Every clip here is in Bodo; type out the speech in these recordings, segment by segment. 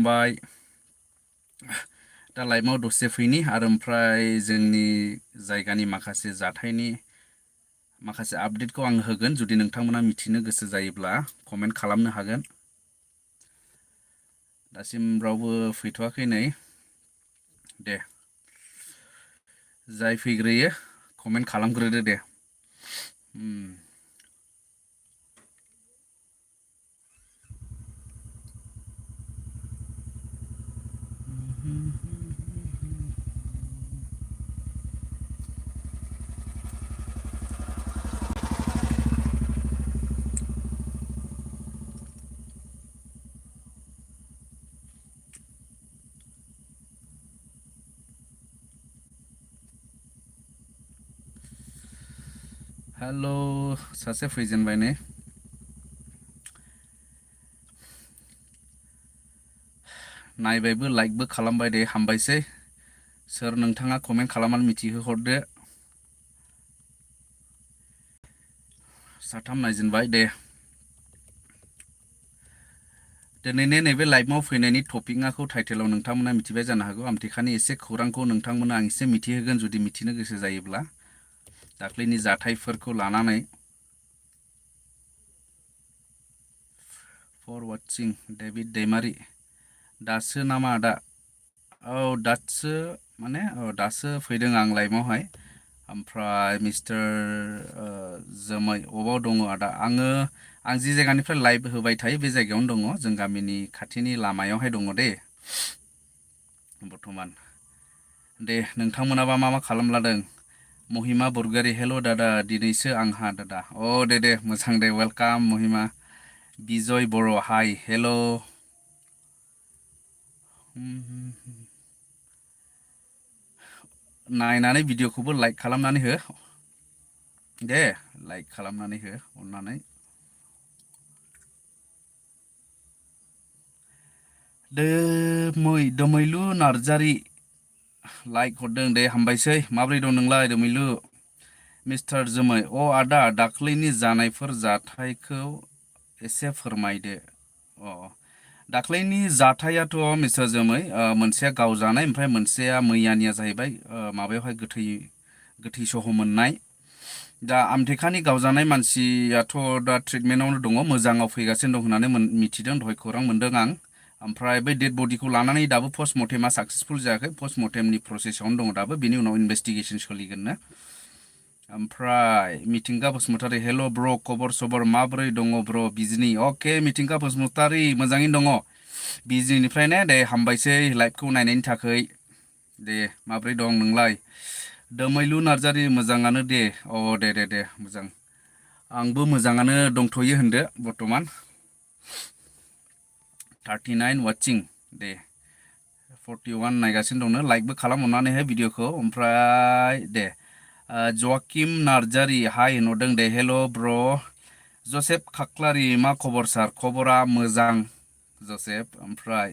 बाय दा लाइभआव दसे फैनि आरो ओमफ्राय जोंनि जायगानि माखासे जाथायनि माखासे आपडेटखौ आं होगोन जुदि नोंथांमोना मिथिनो गोसो जायोब्ला कमेन्ट खालामनो हागोन। दासिम रावबो फैथ'वाखै नै दे जाय फैग्रोयो कमेन्ट खालामग्रोदो दे। हेलौ सासे फैजेनबाय ने नायबायबो लाइकबो खालामबाय दे हामबायसै सोर नोंथाङा कमेन्ट खालामनानै मिथिहोहरदो। साथाम नायजेनबाय दे दिनैनि नैबे लाइभआव फैनायनि टपिकआखौ टाइटेलाव नोंथांमोना मिथिबाय जानो हागौ आमथेखानि एसे खौरांखौ नोंथांमोना आं एसे मिथिहोगोन जुदि मिथिनो गोसो जायोब्ला दाख्लैनि जाथायफोरखौ लानानै। फर वाचिं डेभिड दैमारि दासो नामा आदा औ दासो माने दासो फैदों आं लाइभआवहाय ओमफ्राय मिस्टार जोमै अबाव दङ आदा आं जि जायगानिफ्राय लाइभ होबाय थायो बे जायगायावनो दङ जों गामिनि खाथिनि लामायावहाय दङ दे बर्थमान दे नोंथांमोनाबा मा मा खालामलादों महिमा बरगयारि हेल' दादा दिनैसो आंहा दादा दे मोजां दे वेलकाम महिमा बिजय बर' हाय हेल' नायनानै भिडिअ'खौबो लाइक खालामनानै हो दे लाइक खालामनानै हो अननानै दोमैलु नार्जारि लाइक हरदों दे हामबायसै माब्रै दं नोंलाय दोमैलु मिस्टार जोमै आदा दाख्लैनि जानायफोर जाथायखौ एसे फोरमायदो दाख्लैनि जाथायाथ' मिस्टार जोमै मोनसेया गावजानाय ओमफ्राय मोनसेया मैयानिया जाहैबाय माबायावहाय गोथै सह मोननाय दा आमथेखानि गावजानाय मानसियाथ' दा ट्रिटमेन्टआवनो दङ मोजाङाव फैगासिनो दं होननानै मिथिदों दहाय खौरां मोनदों आं ओमफ्राय बै डेड बडिखौ लानानै दाबो पस्ट मर्टेमा साक्सेसफुल जायाखै पस्ट मर्टेमनि प्रसेसआवनो दङ दाबो बिनि उनाव इनभेस्टिगेसन सोलिगोननो ओमफ्राय मिथिंगा बसुमतारी हेल' ब्र' खबर सबर माबोरै दङ ब्र' बिजनि अके मिथिंगा बसुमतारी मोजाङैनो दङ बिजनिनिफ्रायनो दे हामबायसै लाइभखौ नायनायनि थाखाय दे माब्रै दं नोंलाय दोमैलु नार्जारि मोजाङानो दे दे मोजां आंबो मोजाङानो दंथ'यो होनदो बर्थमान 39 वाचिं दे 41 नायगासिनो दंनो लाइकबो खालाम अननानैहाय भिडिअ'खौ ओमफ्राय दे जवाकिम नार्जारि हाय होनहरदों दे हेल' ब्र' जसेफ खाख्लारि मा खबर सार खबरा मोजां जसेफ ओमफ्राय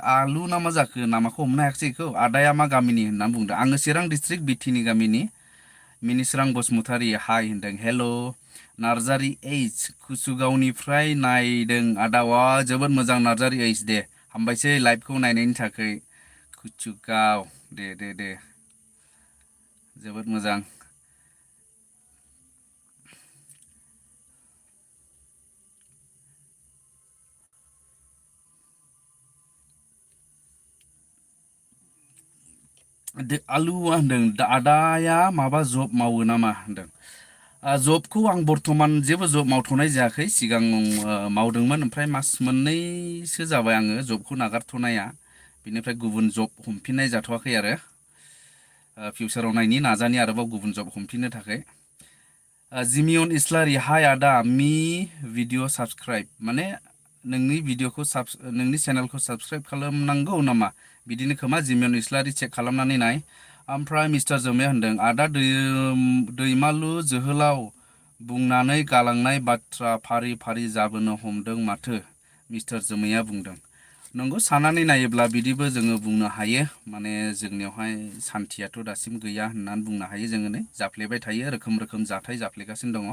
आलु ना मा जाखो नामाखौ हमनो हायाखिसै बेखौ आदाया मा गामिनि होननानै बुंदों आङो चिरां डिस्ट्रिक्ट बिटिनि गामिनि मिनिस्रां बसुमतारी हाय होनदों हेल' नार्जारि ओइस कुसुगावनिफ्राय नायदों आदावा जोबोद मोजां नार्जारि ओइस दे हामबायसै लाइभखौ नायनायनि थाखाय कुसुगाव दे जोबोद मोजां आलुआ होनदों आदाया माबा जब मावो नामा होनदों जबखौ आं बर्थमान जेबो जब मावथ'नाय जायाखै सिगां मावदोंमोन ओमफ्राय मास मोननैसो जाबाय आङो जबखौ नागारथ'नाया बेनिफ्राय गुबुन जब हमफिननाय जाथ'वाखै आरो फिउचाराव नायनि नाजानि आरोबाव गुबुन जब हमफिननो थाखाय जिमियन इस्लारि हाय आदा मि भिडिअ साबसक्राइब माने नोंनि भिडिअखौ नोंनि चेनेलखौ साबसक्राइब खालामनांगौ नामा बिदिनो खोमा जिमियन इस्लारि चेक खालामनानै नाय ओमफ्राय मिस्टार जोमाया होनदों आदा दैमालु जोहोलाव बुंनानै गालांनाय बाथ्रा फारि फारि जाबोनो हमदों माथो मिस्टार जोमैया बुंदों नंगौ साननानै नायोब्ला बिदिबो जोङो बुंनो हायो माने जोंनियावहाय सान्थियाथ' दासिम गैया होननानै बुंनो हायो जोङो नै जाफ्लेबाय थायो रोखोम रोखोम जाथाय जाफ्लेगासिनो दङ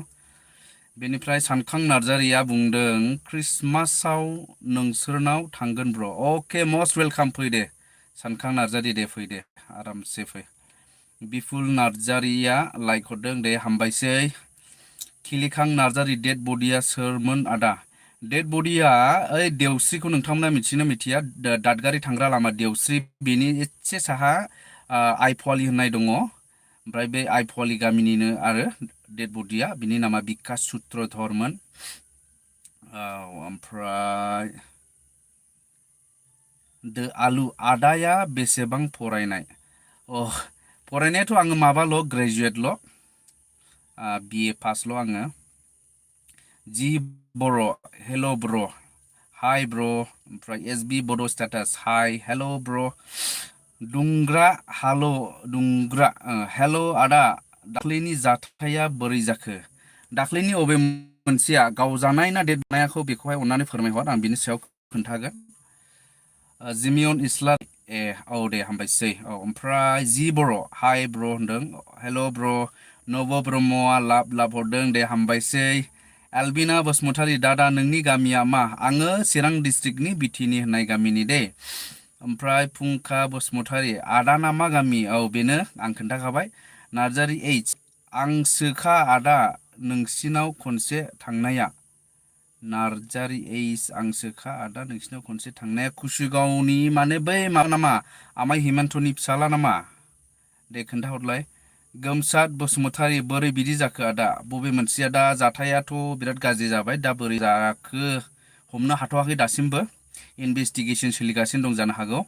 बेनिफ्राय सानखां नार्जारिया बुंदों क्रिसमासाव नोंसोरनाव थांगोन ब्र'। अके मस्ट वेलकाम फै दे सानखां नार्जारि दे फै दे आरामसे फै। बिपुल नार्जारिया लाइक हरदों दे हामबायसै। खिलिखां नार्जारि डेड बडिया सोरमोन आदा? डेड बडिया ओइ देवस्रिखौ नोंथांमोना मिथिनो मिथिया दादगारि थांग्रा लामा देवस्रि बेनि एसे साहा आइफवालि होननाय दङ। ओमफ्राय बे आइफवालि गामिनिनो आरो डेड बडिया बिनि नामा बिकास सुत्रधरमोन। ओमफ्राय दो आलु आदाया बेसेबां फरायनाय? फरायनायाथ' आङो माबाल' ग्रेजुवेटल'। बिए पासल' आङो। जि बर' हेल' ब्र'। हाय ब्र'। ओमफ्राय एस बि बड' स्टेटास हाय हेल' ब्र'। दुंग्रा हाल' दुंग्रा हेल' आदा दाख्लैनि जाथाया बोरै जाखो? दाख्लैनि अबे मोनसेया गावजानाय ना डेट जानायखौ बेखौहाय अननानै फोरमायहर आं बिनि सायाव खोन्थागोन। जिमियन इस्लाम औ दे हामबायसै औ ओमफ्राय जि बर' हाय ब्र' होनदों हेल' ब्र'। नब ब्रह्मआ लाब लाब हरदों दे हामबायसै। एलबिना बसुमतारी दादा नोंनि गामिया मा? आङो चिरां डिस्ट्रिक्टनि बिटिनि होननाय गामिनि दे। ओमफ्राय फुंखा बसुमतारी आदाना मा गामि? औ बेनो आं खोन्थाखाबाय। नार्जारि ओइच आंसोखा आदा नोंसिनाव खनसे थांनाया। नार्जारि ओइच आंसोखा आदा नोंसिनाव खनसे थांनाया कुसुगावनि माने बै मा नामा आमाय हिमान्थ'नि फिसाला नामा? दे खोन्थाहरलाय। गोमसात बसुमतारी बोरै बिदि जाखो आदा? बबे मोनसेया दा जाथायाथ' बिराद गाज्रि जाबाय दा बोरै जाखो हमनो हाथ'वाखै दासिमबो। इनभेस्टिगेसन सोलिगासिनो दं जानो हागौ।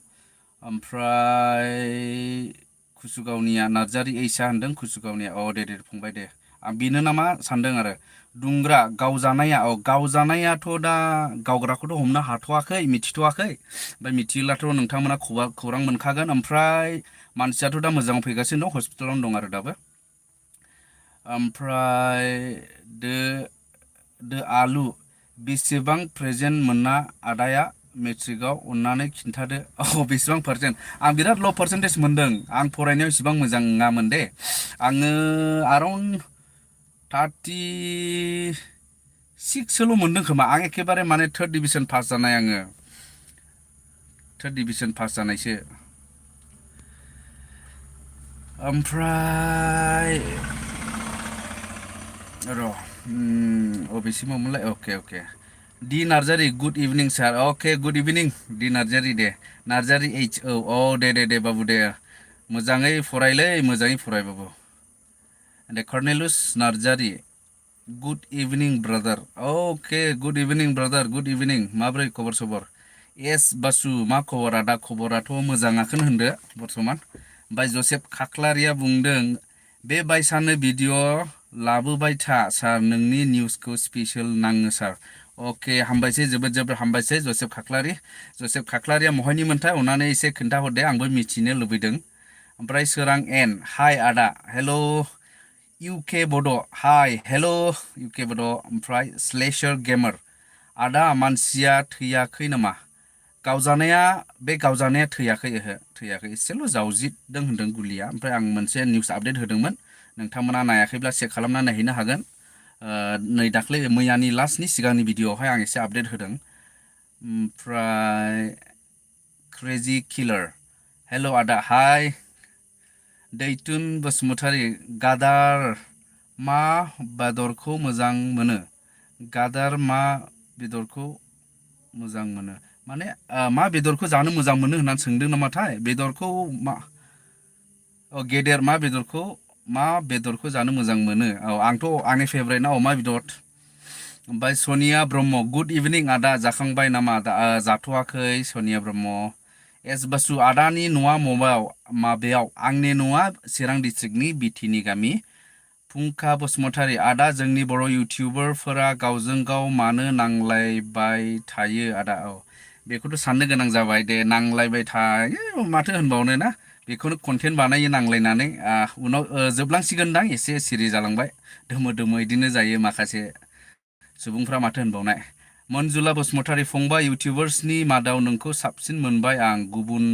ओमफ्राय कुसुगावनिया नार्जारि ओइचआ होनदों कुसुगावनिया दे दे फंबाय दे आं बेनो नामा सानदों आरो। दुंग्रा गावजानाया गावजानायाथ' दा गावग्राखौथ' हमनो हाथ'वाखै मिथिथ'वाखै। ओमफ्राय मिथियोब्लाथ' नोंथांमोना खौरां मोनखागोन। ओमफ्राय मानसियाथ' दा मोजाङाव फैगासिनो दं हस्पिटालावनो दं आरो दाबो। ओमफ्राय दो आलु बेसेबां प्रेजेन्ट मोना आदाया मेट्रिकआव अननानै खिन्थादो। बेसेबां पार्सेन्ट? आं बिराद ल' पार्सेन्टेज मोनदों। आं फरायनायाव इसिबां मोजां नङामोन दे। आङो आराउन्ड 36सोल' मोनदों खोमा। आं एखेबारे माने थार्ड डिभिजन पास जानाय आङो। थार्ड डिभिजन पास जानायसो। ओमफ्राय र' अबेसिमावमोनलाय अके डि नार्जारि गुड इभिनिं सार। अके गुड इभिनिं डि नार्जारि दे। नार्जारि ओइच औ दे बाबु दे मोजाङै फरायलै मोजाङै फराय बाबु। दे कर्नेलुस नार्जारि गुड इभिनिं ब्रादार। अके गुड इभिनिं ब्रादार गुड इभिनिं माब्रै खबर सबर? एस बासु मा खबर आदा? खबराथ' मोजाङाखौनो होनदो बर्थमान। ओमफ्राय जसेफ खाख्लारिया बुंदों बे बायसानो भिडिअ' लाबोबाय था सार नोंनि निउसखौ स्पेसियेल नाङो सार। अके हामबायसै जोबोद हामबायसै जसेफ खाख्लारि। जसेफ खाख्लारिया महायनि मोनथाय अननानै एसे खोन्थाहरदे आंबो मिथिनो लुबैदों। ओमफ्राय सोरां एन हाय आदा हेल' इउके बड' हाय हेल' इउके बड'। ओमफ्राय स्लेशार गेमार आदा मानसिया थैयाखै नामा? गावजानाया बे गावजानाया थैयाखै थैयाखै एसेल' जावजिदों होनदों गुलिया। ओमफ्राय आं मोनसे निउस आपडेट होदोंमोन नोंथांमोना नायाखैब्ला चेक खालामना नायहैनो हागोन। नै दाख्लै मैयानि लास्टनि सिगांनि भिडिअ'आवहाय आं एसे आपडेट होदों। ओमफ्राय क्रेजि किलार हेल' आदा हाय। दैथुन बसुमतारी गादार मा बेदरखौ मोजां मोनो? गादार मा बेदरखौ मोजां मोनो माने मा बेदरखौ जानो मोजां मोनो होननानै सोंदों नामाथाय? बेदरखौ मा गेदेर मा बेदरखौ जानो मोजां मोनो? आंथ' आंनि फेभरेटना अमा बेदर। ओमफ्राय सनिया ब्रह्म गुड इभिनिं आदा जाखांबाय नामा? जाथ'वाखै सनिया ब्रह्म। एस बासु आदानि न'आ माबायाव? आंनि न'आ चिरां डिस्ट्रिक्टनि बिटिनि गामि। फुंखा बसुमतारी आदा जोंनि बर' इउटिउबारफोरा गावजों गाव मानो नांलायबाय थायो आदा? बेखौथ' साननो गोनां जाबाय दे नांलायबाय थायो माथो होनबावनो ना। बेखौनो कन्टेन्ट बानायो नांलायनानै उनाव जोबलांसिगोनदां एसे सिरि जालांबाय दोमो इदिनो जायो माखासे सुबुंफ्रा माथो होनबावनाय। मनजुला बसुमतारी फंबाय इउटिउबार्सनि मादाव नोंखौ साबसिन मोनबाय आं। गुबुन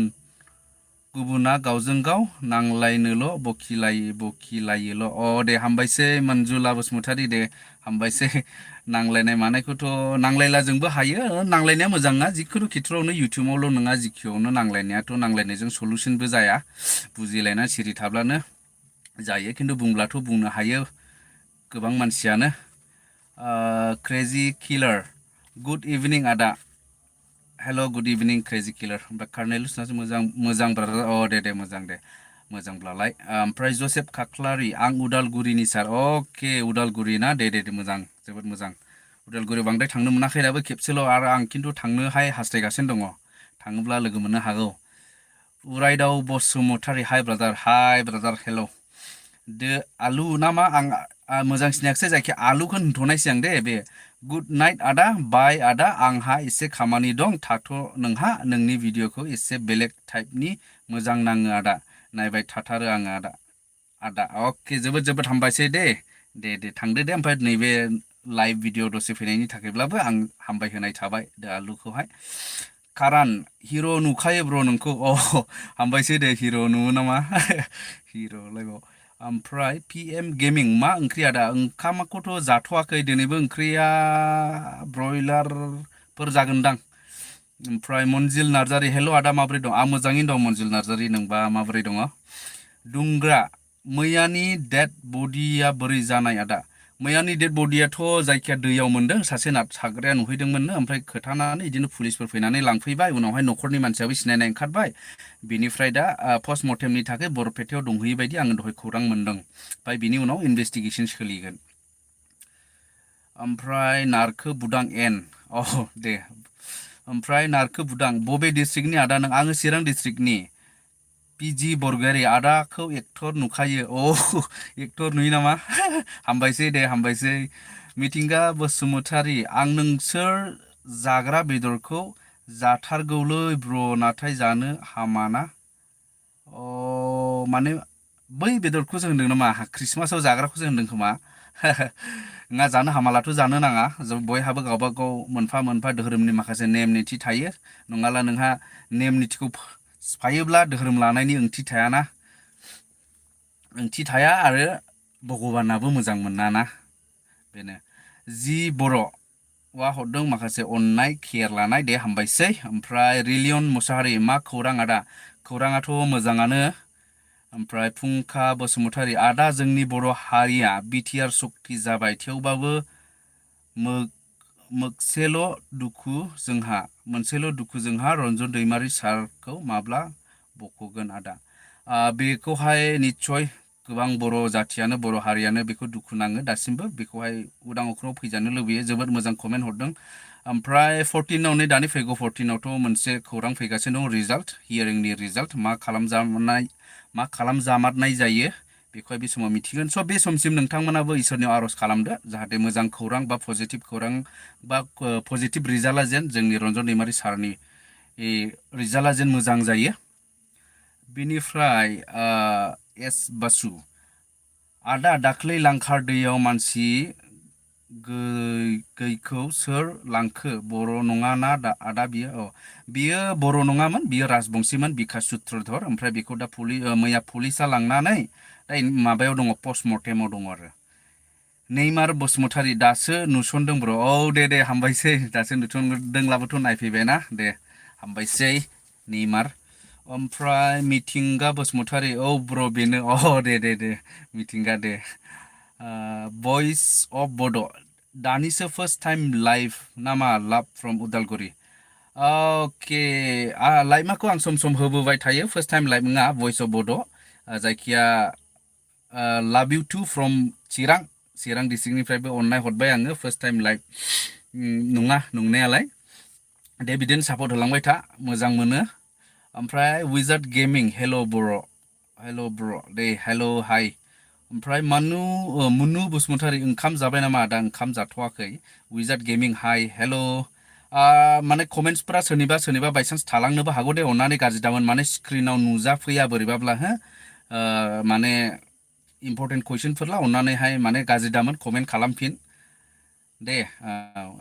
गुबुना गावजों गाव नांलायनोल' बखिलायोल' दे हामबायसै मन्जुला बसुमतारी दे हामबायसै नांलायनाय मानायखौथ' नांलायला जोंबो हायो नांलायनाया मोजां ना जिखुनु खेथ्रआवनो इउटुबावल' नङा जिखियावनो नांलायनायाथ' नांलायनायजों सलुसनबो जाया बुजिलायना सिरि थाब्लानो जायो खिन्थु बुंब्लाथ' बुंनो हायो गोबां मानसियानो क्रेजि किलार गुड इभिनिं आदा हेल' गुड इभिनिं क्रेजि किलार ओमफ्राय कार्नेलुसनासो मोजां ब्रादार दे मोजांब्लालाय ओमफ्राय जसेफ खाख्लारि आं उदालगुरिनि सार अके उदालगुरि ना दे मोजां जोबोद मोजां उदालगुरियाव बांद्राय थांनो मोनाखै दाबो खेबसेल' आरो आं खिन्थु थांनोहाय हास्थायगासिनो दङ थाङोब्ला लोगो मोननो हागौ उरायदाव बसुमतारी हाय ब्रादार हेल' दो आलु नामा आं मोजां सिनायाखिसै जायखिया आलुखौ होनथ'नायसै आं दे बे गुड नाइट आदा बाय आदा आंहा एसे खामानि दं थाथ' नोंहा नोंनि भिडिअ'खौ एसे बेलेग टाइपनि मोजां नाङो आदा नायबाय थाथारो आङो आदा अके जोबोद हामबायसै दे थांदो दे ओमफ्राय नैबे लाइभ भिडिअ' दसे फैनायनि थाखायब्लाबो आं हामबाय होनाय थाबाय दो आलुखौहाय कारान हिर' नुखायो ब्र नोंखौ हामबायसै दे हिर' नुयो नामा हिर'लायबाव ओमफ्राय पि एम गेमिं मा ओंख्रि आदा ओंखामखौथ' जाथ'वाखै दिनैबो ओंख्रिया ब्रयलारफोर जागोनदां ओमफ्राय मनजिल नार्जारि हेल' आदा माबोरै दं आं मोजाङैनो दं मनजिल नार्जारि नोंबा माबोरै दङ दुंग्रा मैयानि डेड बडिया बोरै जानाय आदा मैयानि डेड बडियाथ' जायखिया दैयाव मोन्दों सासे साग्राया नुहैदोंमोननो ओमफ्राय खोथानानै बिदिनो पुलिसफोर फैनानै लांफैबाय उनावहाय न'खरनि मानसियाबो सिनायनाय ओंखारबाय बिनिफ्राय दा पस्ट मर्टेमनि थाखाय बरपेटायाव दंहैयो बायदि आङो दहाय खौरां मोन्दों ओमफ्राय बिनि उनाव इनभेस्टिगेसन सोलिगोन ओमफ्राय नारखो बुदां एन दे ओमफ्राय नारखो बुदां बबे डिस्ट्रिक्टनि आदा नों आङो चिरां डिस्ट्रिक्टनि पिजि बरगयारि आदाखौ एक्टर नुखायो एक्टर नुयो नामा हामबायसै दे हामबायसै मिथिंगा बसुमतारी आं नोंसोर जाग्रा बेदरखौ जाथारगौलै ब्र नाथाय जानो हामाना माने बै बेदरखौसो होनदों नामा ख्रिस्टमासाव जाग्राखौसो होनदों खोमा नङा जानो हामालाथ' जानो नाङा बयहाबो गावबागाव मोनफा धोरोमनि माखासे नेम निथि थायो नङाला नोंहा नेम निथिखौ सिफायोब्ला धोरोम लानायनि ओंथि थाया आरो भगबानाबो मोजां मोनाना बेनो जि बर'आ हरदों माखासे अननाय केयार लानाय दे हामबायसै ओमफ्राय रिलियन मुसाहारि मा खौरां आदा खौराङाथ' मोजाङानो ओमफ्राय फुंखा बसुमतारी आदा जोंनि बर' हारिया बिटिआर सक्ति जाबाय थेवबाबो मोनसेल' दुखु जोंहा रन्जन दैमारि सारखौ माब्ला बख'गोन आदा बेखौहाय निस्सय गोबां बर' जाथियानो बर' हारियानो बेखौ दुखु नाङो दासिमबो बेखौहाय उदां अख्राङाव फैजानो लुबैयो जोबोद मोजां कमेन्ट हरदों ओमफ्राय 14आव नै दानि फैगौ 14आवथ' मोनसे खौरां फैगासिनो दं रिजाल्ट हियारिंनि रिजाल्ट मा खालामजामारनाय जायो बेखौहाय बे समाव मिथिगोन स' बे समसिम नोंथांमोनाबो इसोरनियाव आर'ज खालामदो जाहाथे मोजां खौरां बा पजिटिभ खौरां बा पजिटिभ रिजाल्टआ जेन जोंनि रन्जन दैमारि सारनि रिजाल्टआ जेन मोजां जायो बिनिफ्राय एस बासु आदा दाख्लै लांखार दैयाव मानसि गैखौ सोर लांखो बर' नङा ना आदा बियो बर' नङामोन बियो राजबंसिमोन बिकास सुत्रधर ओमफ्राय बेखौ दा मैया पुलिसा लांनानै दा माबायाव दङ पस्टमर्टेमाव दङ आरो नेइमार बसुमतारी दासो नुसनदों ब्र दे हामबायसै दासो नुसनदोंब्लाबोथ' नायफैबायना दे हामबायसै नेइमार ओमफ्राय मिथिंगा बसुमतारी ब्र बेनो दे मिथिंगा दे भइस अफ बड' दानिसो फार्स्ट टाइम लाइभ नामा लाभ फ्रम उदालगुरि अके लाइभखौ आं सम सम होबोबाय थायो फार्स्ट टाइम लाइभ नङा भइस अफ बड' जायखिया लाभ इउ टु फ्रम चिरां डिस्ट्रिक्टनिफ्रायबो अननाय हरबाय आङो फार्स्ट टाइम लाइभ नङा नंनायालाय दे बिदिनो सापर्ट होलांबाय था मोजां मोनो ओमफ्राय विजार्ड गेमिं हेल' ब्र दे हेल' हाय ओमफ्राय मुनु बसुमतारी ओंखाम जाबाय नामा आदा ओंखाम जाथ'वाखै विजार्ड गेमिं हाय हेल' माने कमेन्ट्सफोरा सोरनिबा बायसान्स थालांनोबो हागौ दे अननानै गाज्रि दामोन माने स्क्रिनाव नुजाफैया बोरैबाब्ला माने इम्पर्टेन्ट कुइसनफोरला अननानैहाय माने गाज्रि दामोन कमेन्ट खालामफिन दे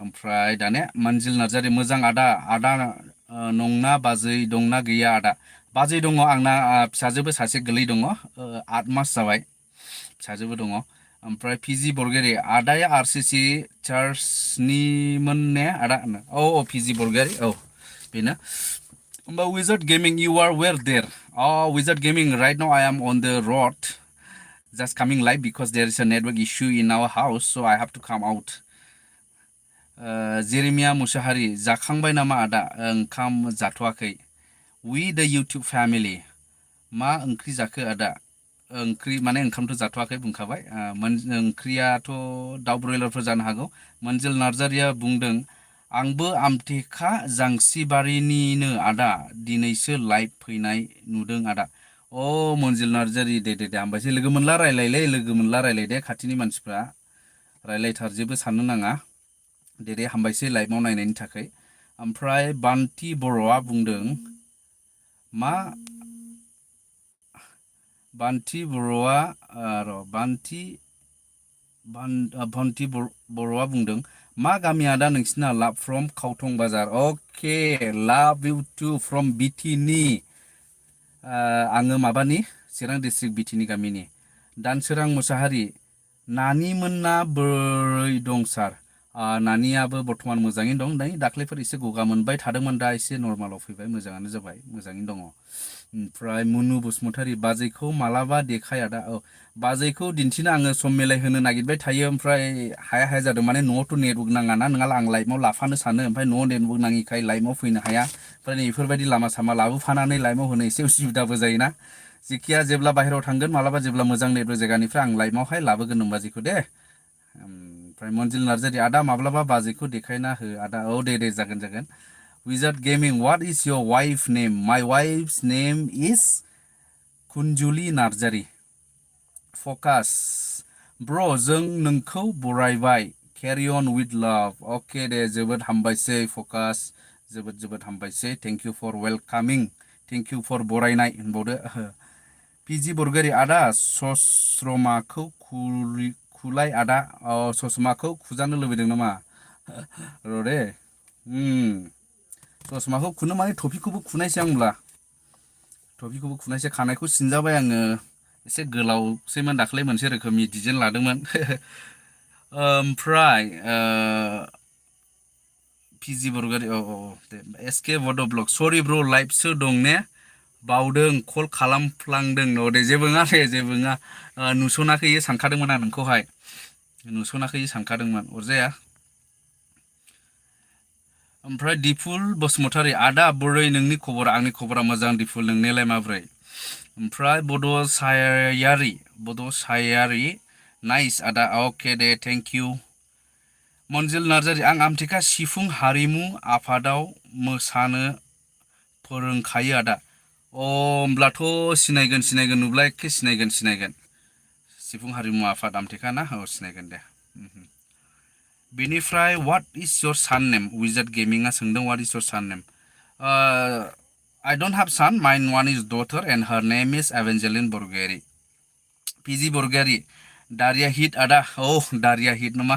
ओमफ्राय दानिया मनजिल नार्जारि मोजां आदा नंना बाजै दंना गैया आदा बाजै दङ आंना फिसाजोबो सासे गोरलै दङ 8 मास जाबाय फिसाजोबो दङ ओमफ्राय पिजि बरगयारि आदाया आरसिसि चार्चनिमोन ने आदा औ पिजि बरगयारि औ बेनो होमबा wizard gaming you are where there Wizard Gaming right now I am on the road just coming live because there is a network issue in our house so I have to come out Jeremiah Mushahary जाखांबाय नामा आदा ओंखाम जाथ'वाखै we the YouTube family मा ओंख्रि जाखो आदा ओंख्रि माने ओंखामथ' जाथ'वाखै बुंखाबाय ओंख्रियाथ' दाउ ब्रयलारफोर जानो हागौ मोनजिल नार्जारिया बुंदों आंबो आमथेखा जांसिबारिनिनो आदा दिनैसो लाइभ फैनाय नुदों आदा मोनजिल नार्जारि दे हामबायसै लोगो मोनला रायलाय दे खाथिनि मानसिफ्रा रायलायथार जेबो साननो नाङा दे हामबायसै लाइभआव नायनायनि थाखाय ओमफ्राय बान्ति बर'आ बुंदों मा बान्ति बर'आ बान्ति बर'आ बुंदों मा गामि आदा नोंसिना लाभ फ्रम खावथं बाजार अके लाभ इउ टु फ्रम बिटिनि आङो माबानि चिरां डिस्ट्रिक्ट बिटिनि गामिनि दानसोरां मुसाहारि नानि मोनना बोरै दं सार नानियाबो बर्थमान मोजाङैनो दं नै दाख्लैफोर एसे गगा मोनबाय थादोंमोन दा एसे नर्मालाव फैबाय मोजाङानो जाबाय मोजाङैनो दङ ओमफ्राय मुनु बसुमतारि बाजैखौ मालाबा देखाय आदा बाजैखौ दिन्थिनो आङो सम मिलायहोनो नागिरबाय थायो ओमफ्राय हाया जादों माने न'आवथ' नेटवर्क नाङा ना नङाला आं लाइभआव लाफानो सानो ओमफ्राय न'आव नेटवर्क नाङिखाय लाइभआव फैनो हाया ओमफ्राय बेफोरबायदि लामा सामा लाबोफानानै लाइभआव होनो एसे उसुबिदाबो जायोना जिखिया जेब्ला बाहेरायाव थांगोन मालाबा जेब्ला मोजां नेटवर्क जायगानिफ्राय आं लाइभआवहाय लाबोगोन नोंबाजैखौ दे ओमफ्राय मनजिल नार्जारि आदा माब्लाबा बाजैखौ देखायना हो आदा दे जागोन Wizard Gaming what is your wife name my wife's name is Kunjuli Narjari Focus bro जों नोंखौ बरायबाय carry on with love okay दे जोबोद हामबायसै Focus जोबोद हामबायसै thank you for welcoming thank you for बरायनाय होनबावदो पिजि बरगयारि आदा सस्रमाखौ खुलाय आदा ससमाखौ खुजानो लुबैदों नामा र' दे ससमाखौ खुनो माने टपिखौबो खुनायसै आंब्ला टपिखौबो खुनायसै खानायखौ सिनजाबाय आङो एसे गोलावसैमोन दाख्लै मोनसे रोखोमनि डिजाइन लादोंमोन ओमफ्राय पिजि बरगयारि दे एसके बड' ब्लग सरि ब्र लाइभसो दं ने बावदों कल खालामफ्लांदों दे जेबो नङा नुसनाखै सानखादोंमोन आं नोंखौहाय नुसनाखै सानखादोंमोन अरजाया ओमफ्राय दिफुल बसुमतारि आदा बोरै नोंनि खबरा आंनि खबरा मोजां दिफुल नोंनिलाय माब्रै ओमफ्राय बड' सायारि नाइस आदा अके दे थेंक इउ मनजिल नार्जारि आं आमथेखा सिफुं हारिमु आफादाव मोसानो फोरोंखायो आदा होमब्लाथ' सिनायगोन नुब्ला एखे सिनायगोन सिफुं हारिमु आफाद आमथेखा ना सिनायगोन दे बेनिफ्राय what is your son name Wizard Gamingआ सोंदों what is your son name I don't have son mine one is daughter and her name is Evangeline Borgeri पिजि बरगयारि दारिया हिट आदा दारिया हिट नामा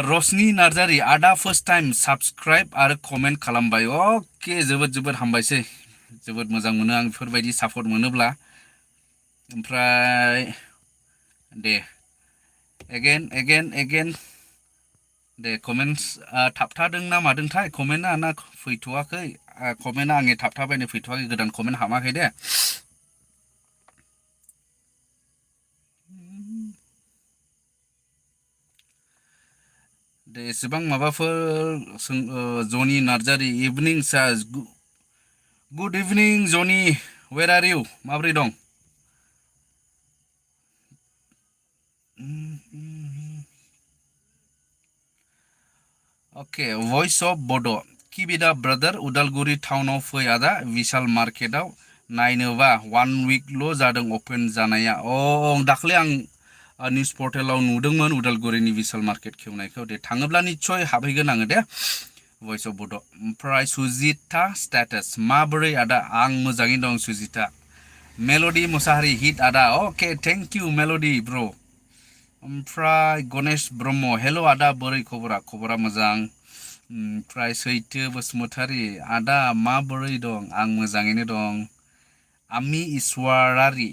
रशनि नार्जारि आदा फर्स्ट टाइम साबस्क्राइब आरो कमेन्ट खालामबाय अके जोबोद हामबायसै जोबोद मोजां मोनो आं बेफोरबायदि सापर्ट मोनोब्ला ओमफ्राय दे again दे कमेन्ट्स थाबथादों ना मादोंथाय कमेन्टआ ना फैथ'वाखै कमेन्टआ आंनि थाबथाबायनो फैथ'वाखै गोदान कमेन्ट हाबाखै दे दे एसेबां माबाफोर जनि नार्जारि इभिनिं सार गुड इभिनिं जनि वेर आर इउ माब्रै दं Okay, Voice of Bodo. Kibida brother Udalguri town of Fayada, Vishal Market out. नायनोबा 1 week ल' जादों ओपन जानाया दाख्लै आं निउज पर्टेलाव नुदोंमोन उदालगुरिनि विशाल मार्केट खेवनायखौ दे थाङोब्ला निश्चय हाबहैगोन आङो दे भइस अफ बड' ओमफ्राय सुजिता स्टेटास माबोरै आदा आं मोजाङै दं सुजिता मेल'डि मुसाहारि हिट आदा अके थेंक इउ मेल'डि ब्र ओमफ्राय गणेश ब्रह्म हेल' आदा बोरै खबरा मोजां ओमफ्राय सैथो बसुमतारी आदा माबोरै दं? आं मोजाङैनो दं। आमि इसवारारि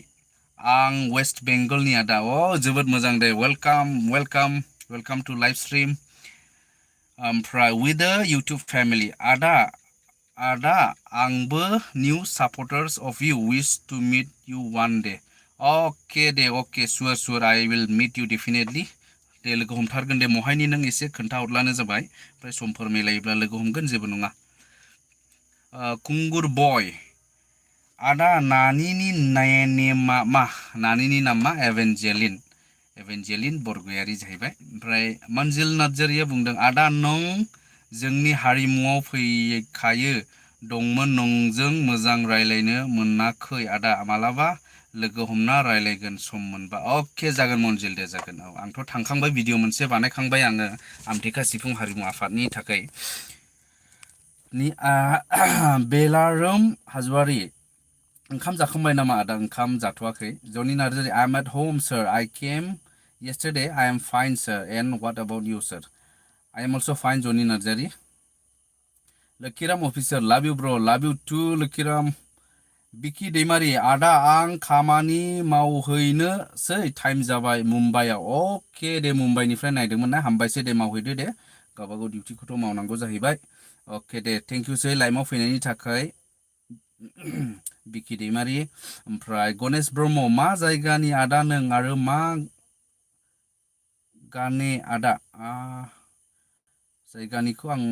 आं वेस्ट बेंगलनि आदा। जोबोद मोजां दे। Welcome welcome welcome to live stream. ओमफ्राय विथ द इउटुब फेमिलि आदा आंबो new supporters of you wish to meet you one day. अके दे अके sure I will meet you definitely. दे लोगो हमथारगोन दे। महायनि नों एसे खोन्थाहरब्लानो जाबाय। ओमफ्राय समफोर मिलायोब्ला लोगो हमगोन, जेबो नङा। कुंगुर बय आदा नानिनि नेमा मा? नानिनि नामा एभेन्जेलिन बरगयारि जाहैबाय। ओमफ्राय मनजिल नार्जारिया बुंदों आदा नों जोंनि हारिमुआव फैखायो दंमोन, नोंजों मोजां रायलायनो मोनाखै आदा। मालाबा लोगो हमना रायलायगोन सम मोनबा। अके जागोन मनजिल दे जागोन। आंथ' थांखांबाय, भिडिअ मोनसे बानायखांबाय आङो आमथेखा सिफुं हारिमु आफादनि थाखाय। बेलारोम हाजवारि ओंखाम जाखांबाय नामा आदा? ओंखाम जाथ'वाखै। जनि नार्जारि आइ एम एट हम सार आइ केम yesterday I am fine sir and what about you sir? I am also fine जनि नार्जारि। लोखिराम अफिसार लाभ इउ ब्र लाभ इउ टु लोखिराम। बिकि दैमारि आदा आं खामानि मावहैनोसै टाइम जाबाय मुम्बाइआव। अके दे मुम्बाइनिफ्राय नायदोंमोन ना, हामबायसै दे मावहैदो दे। गावबागाव डिउटिखौथ' मावनांगौ जाहैबाय। अके दे थेंक इउसै लाइभआव फैनायनि थाखाय बिकि दैमारि। ओमफ्राय गणेश ब्रह्म मा जायगानि आदा नों आरो मा गाने आदा? जायगानिखौ आं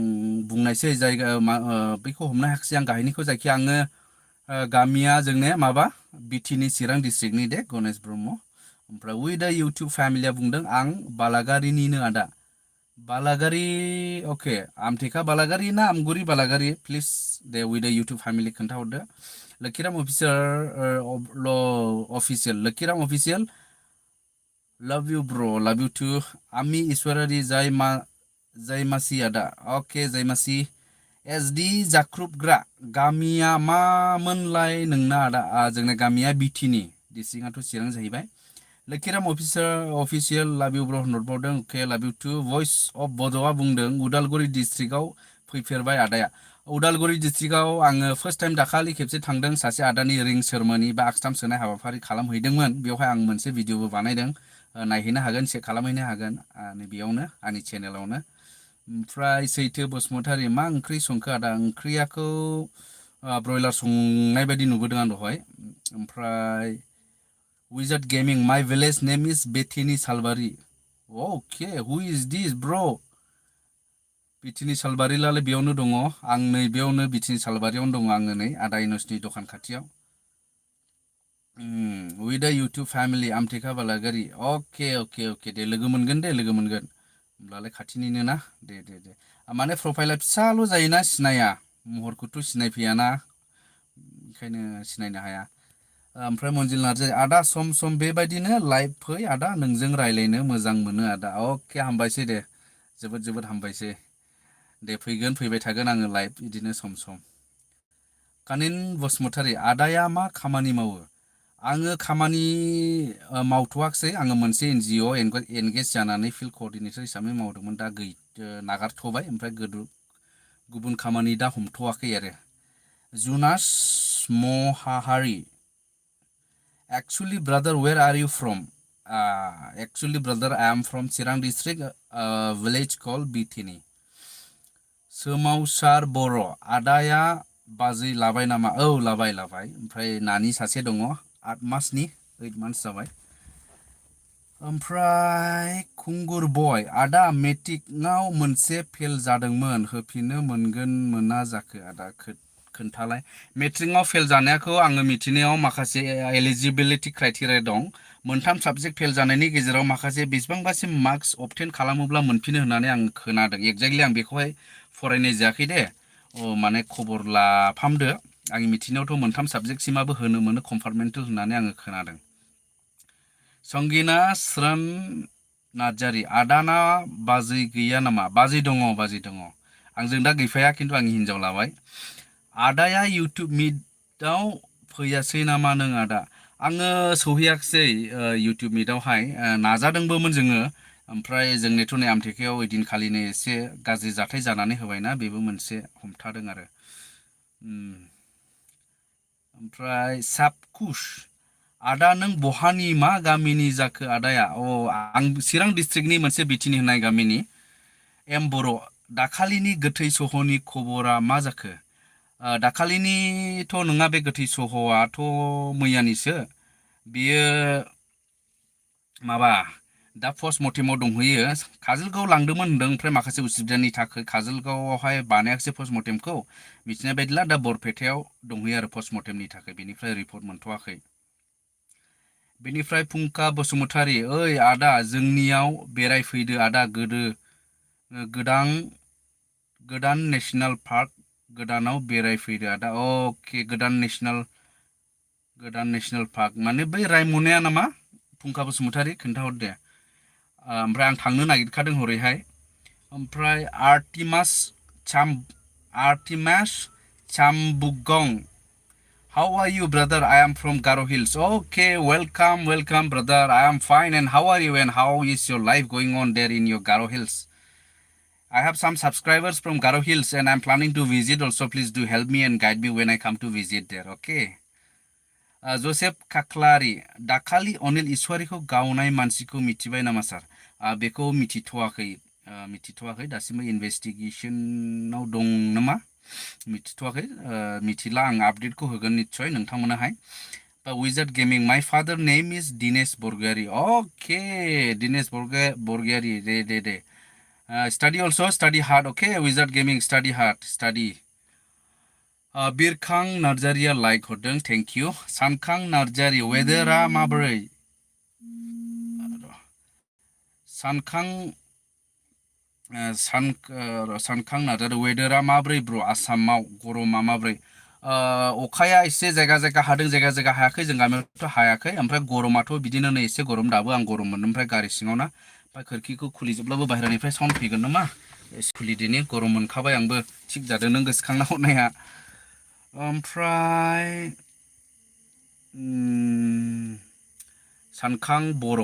बुंनायसै, जायगा बेखौ हमनो हायाखिसै आं गाहायनिखौ। जायखिया आङो गामिया जोंने माबा बिटिनि चिरां डिस्ट्रिक्टनि दे गणेश ब्रह्म। ओमफ्राय उइथ दा इउटुब फेमिलिया बुंदों आं बालागारिनिनो आदा। बालागारि अके आमथेखा बालागारि ना आमगुरि बालागारि? प्लिज दे उइथ दा इउटुब फेमिलि खोन्थाहरदो। लोखिराम अफिसियेल लोखिराम अफिसियेल लाभ इउ ब्र लाभ इउ टु। आमि इसवारारि जाय मासि आदा। अके जाय मासि। एस डि जाख्रुबग्रा गामिया मामोनलाय नोंना आदा? जोंना गामिया बिटिनि, डिस्ट्रिक्टआथ' चिरां जाहैबाय। लोखिराम अफिसियेल लाभ इउ ब्र होनहरबावदों। अके लाभ इउ टु। भइस अफ बड'आ बुंदों उदालगुरि डिस्ट्रिक्टआव फैफेरबाय आदाया? उदालगुरि डिस्ट्रिक्टआव आङो फार्स्ट टाइम दाखालि खेबसे थांदों। सासे आदानि रिं सेरमनि बा आगस्टाम सोनाय हाबाफारि खालामहैदोंमोन। बेवहाय आं मोनसे भिडिअबो बानायदों, नायहैनो हागोन, चेक खालामहैनो हागोन बेयावनो आंनि चेनेलावनो। ओमफ्राय सैथो बसुमतारी मा ओंख्रि संखो आदा? ओंख्रियाखौ ब्रयलार संनाय बायदि नुबोदों आं दहाय। ओमफ्राय विजार्ड गेमिं माय भिलेज नेम इज बेथिनि सालबारि। अके हु इज दिस ब्र? बिटिनि सालबारिलाय बेयावनो दङ। आं नै बेयावनो बिटिनि सालबारियावनो दङ। आङो नै आदा इनसनि दखान खाथियाव। उइथ दा इउटुब फेमिलि आमथेखा बालागारि। अके अके अके दे लोगो मोनगोन दे लोगो मोनगोन। होमब्लालाय खाथिनिनो ना। दे दे दे माने प्रफाइला फिसाल' जायोना, सिनाया, महरखौथ' सिनायफैयाना, ओंखायनो सिनायनो हाया। ओमफ्राय मनजिल नार्जारि आदा सम सम बेबायदिनो लाइभ फै आदा, नोंजों रायलायनो मोजां मोनो आदा। अके हामबायसै दे, जोबोद जोबोद हामबायसै दे। फैबाय थागोन आङो लाइभ बिदिनो सम सम। कानिन बसुमतारी आदाया मा खामानि मावो? आङो खामानि मावथ'वाखिसै। आङो मोनसे एनजिअ एनगेज जानानै फिल्ड कअर्डिनेटर हिसाबै मावदोंमोन, दा नागारथ'बाय। ओमफ्राय गुबुन खामानि दा हमथ'वाखै आरो। Junas महाहारि actually brother where are you from? Actually brother I am from Chirang district, village called Bitini. सोमावसार बर' आदाया बाजै लाबाय नामा? औ लाबाय। ओमफ्राय नानि सासे दङ, 8 मान्थस जाबाय। ओमफ्राय खुंगुर बय आदा मेट्रिकआव मोनसे फेल जादोंमोन, होफिननो मोनगोन मोना जाखो आदा? खोन्थालाय। मेट्रिकआव फेल जानायखौ आङो मिथिनायाव माखासे एलिजिबिलिटि क्राइटेरिया दं। 3 साबजेक्ट फेल जानायनि गेजेराव माखासे बेसेबांबासिम मार्क्स अबटेन खालामोब्ला मोनफिनो होननानै आं खोनादों। एक्जेक्टलि आं बेखौहाय फरायनाय जायाखै दे। माने खबर लाफामदो। आंनि मिथिनायावथ' 3 साबजेक्टसिमाबो होनो मोनो कम्पार्टमेन्टेल होननानै आङो खोनादों। संगिना स्रोन नार्जारि आदाना बाजै गैया नामा? बाजै दङ। आंजों दा गैफाया, खिन्थु आंनि हिनजाव लाबाय। आदाया इउटुब मिटआव फैयासै नामा नों आदा? आङो सौहैयाखिसै इउटुब मिटआवहाय। नाजादोंबोमोन जोङो, ओमफ्राय जोंनिथ' नै आमथेखायाव ओइदिनखालिनो एसे गाज्रि जाथाय जानानै होबायना बेबो मोनसे हमथादों आरो ओमफ्राय साबकुश आदा नों बहानि मा गामिनि जाखो आदाया आं चिरां डिस्ट्रिक्टनि मोनसे बिटिनि होननाय गामिनि एम बर' दाखालिनि गोथै सहनि खबरा मा जाखो दाखालिनिथ' नङा बे गोथै सहआथ' मैयानिसो बियो माबा दा पस्ट मर्टेमाव दंहैयो काजलगाव लांदोंमोन होनदों ओमफ्राय माखासे उसुबिदानि थाखाय काजलगावआवहाय बानायाखिसै पस्ट मर्टेमखौ मिथिनाय बायदिला दा बरपेटायाव दंहैयो आरो पस्ट मर्टेमनि थाखाय बेनिफ्राय रिपर्ट मोनथ'वाखै बेनिफ्राय फुंखा बसुमतारी ओइ आदा जोंनियाव बेरायफैदो आदा गोदान नेशनेल पार्क गोदानाव बेरायफैदो आदा अके गोदान नेशनेल पार्क माने बै रायमनाया नामा फुंखा बसुमतारी खोन्थाहर दे ओमफ्राय आं थांनो नागिरखादों हरैहाय ओमफ्राय आर्टिमास चामबुगं How are you, brother? I am from Garo Hills. Okay, welcome, brother. I am fine. And how are you? And how is your life going on there in your Garo Hills? I have some subscribers from Garo Hills, and I'm planning to visit. Also, please do help me and guide me when I come to visit there. Okay. Joseph Kaklari, दाखालि अनिल ईश्वरीखौ गावनाय मानसिखौ मिथिबाय नामा सार बेखौ मिथिथ'वाखै दासिमबो इनभेस्टिगेशनाव दं नामा मिथिथ'वाखै मिथिला आं आपडेटखौ होगोन निश्चय नोंथांमोनाहाय Wizard Gaming my father name is Dinesh Borgari okay Dinesh Borgari de study hard okay Wizard Gaming study hard study Birkhang Narzaria like हरदों थेंक यू सानखां नार्जारि वेदारा माबोरै सानखां नार्जारि वेदारा माबोरै ब्र आसामाव गरमा माबोरै अखाया एसे जायगा जायगा हादों जायगा जायगा हायाखै जों गामियावथ' हायाखै ओमफ्राय गरमाथ' बिदिनो नै एसे गरम दाबो आं गरम मोनो ओमफ्राय गारि सिङाव ना ओमफ्राय खोरखिखौ खुलिजोबब्लाबो बाहेरानिफ्राय साउन्ड फैगोन नामा खुलिदिनि गरम मोनखाबाय आंबो थिग जादों नों गोसोखांना हरनाया ओमफ्राय सानखां बर'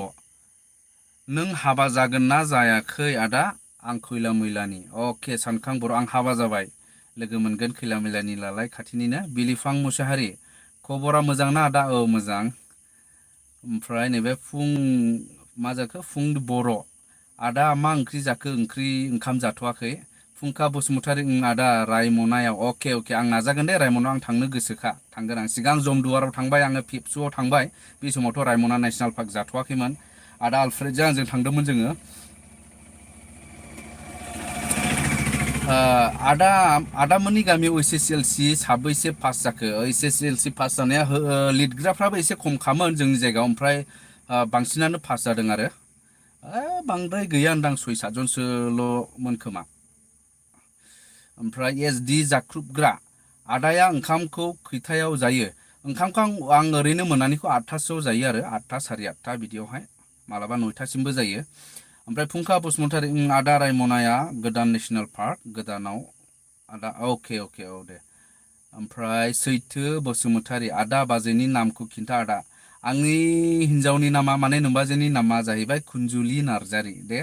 नों हाबा जागोन ना जायाखै आदा आं खैला मैलानि अके सानखां बर' आं हाबा जाबाय लोगो मोनगोन खैला मैलानि लालाय खाथिनिनो बिलिफां मुसाहारि खबरा मोजां ना आदा औ मोजां ओमफ्राय नैबे मा जाखो फुं बर' आदा मा ओंख्रि जाखो ओंखाम जाथ'वाखै फुंखा बसुमतारी आदा रायमनायाव अके आं नाजागोन दे रायमनायाव आं थांनो गोसोखा थांगोन आं सिगां जमदुवाराव थांबाय आङो फिपसुआव थांबाय बे समावथ' रायमना नेसनेल पार्क जाथ'वाखैमोन आदा आलफ्रेडजों आंजों थांदोंमोन जोङो आदामोननि गामियाव एसएसएलसि साबैसे पास जाखो एसएसएलसि पास जानाया लिरग्राफ्राबो एसे खमखामोन जोंनि जायगायाव ओमफ्राय बांसिनानो पास जादों आरो बांद्राय गैया होनदां 6-7 जनसोल'मोन खोमा ओमफ्राय एसडि जाख्रुबग्रा आदाया ओंखामखौ खैथायाव जायो ओंखामखौ आं ओरैनो मोनानिखौ 8थासोआव जायो आरो 8ता 8:30 बिदियावहाय मालाबा 9थासिमबो जायो ओमफ्राय फुंखा बसुमतारी आदा रायमनाया गोदान नेशनेल पार्क गोदानाव आदा अके औ दे ओमफ्राय सैथो बसुमतारी आदा बाजैनि नामखौ खिन्था आदा आंनि हिन्जावनि नामा माने नोमबाजैनि नामा जाहैबाय कुन्जुलि नार्जारि दे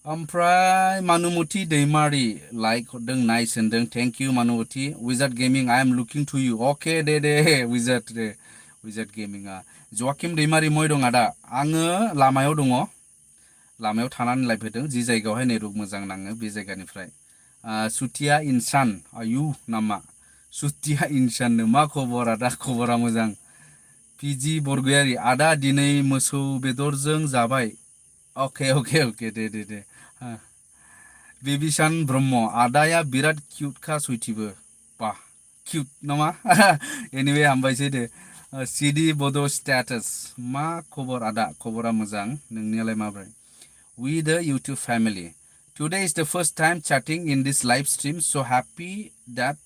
ओमफ्राय मानुमति दैमारि लाइक हरदों नाइस होनदों thank you Manumati wizard gaming I am looking to you अके दे विजार्ड गेमिंआ जवाकिम दैमारि मय दं आदा आङो लामायाव दङ लामायाव थानानै लाइभ होदों जि जायगायावहाय नेटवर्क मोजां नाङो बे जायगानिफ्राय सुतिया इनसान आयु नामा सुतिया इनसाननो मा खबर आदा खबरा मोजां पिजि बरगयारि आदा दिनै मोसौ बेदरजों जाबाय अके दे बिबिसान ब्रह्म आदाया बिराद किउटखा सयथिबो बा किउट नामा एनिवे हामबायसै दे सिडि बड' स्टेटास मा खबर आदा खबरा मोजां नोंनियालाय माब्रै with the YouTube family. Today is the first time chatting in this live stream. So happy that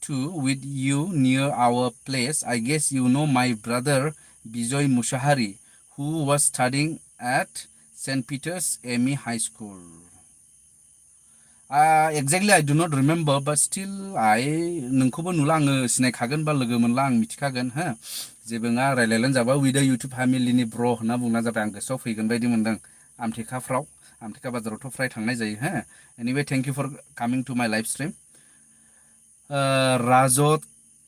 too with you near our place. I guess you know my brother Bijoy Mushahari, who was studying at St. Peter's ME High School. Exactly, I do not remember, but still नोंखौबो नुला आङो सिनायखागोन बा लोगो मोनला आं मिथिखागोन हो जेबो नङा रायलायलायनो जाबा with the YouTube family नि ब्र होनना बुंना जाबाय आं गोसोआव फैगोन बायदि मोनदों आमथेखाफ्राव आमथेखा बाजारावथ' फ्राय थांनाय जायो हो anyway thank you for coming to my live stream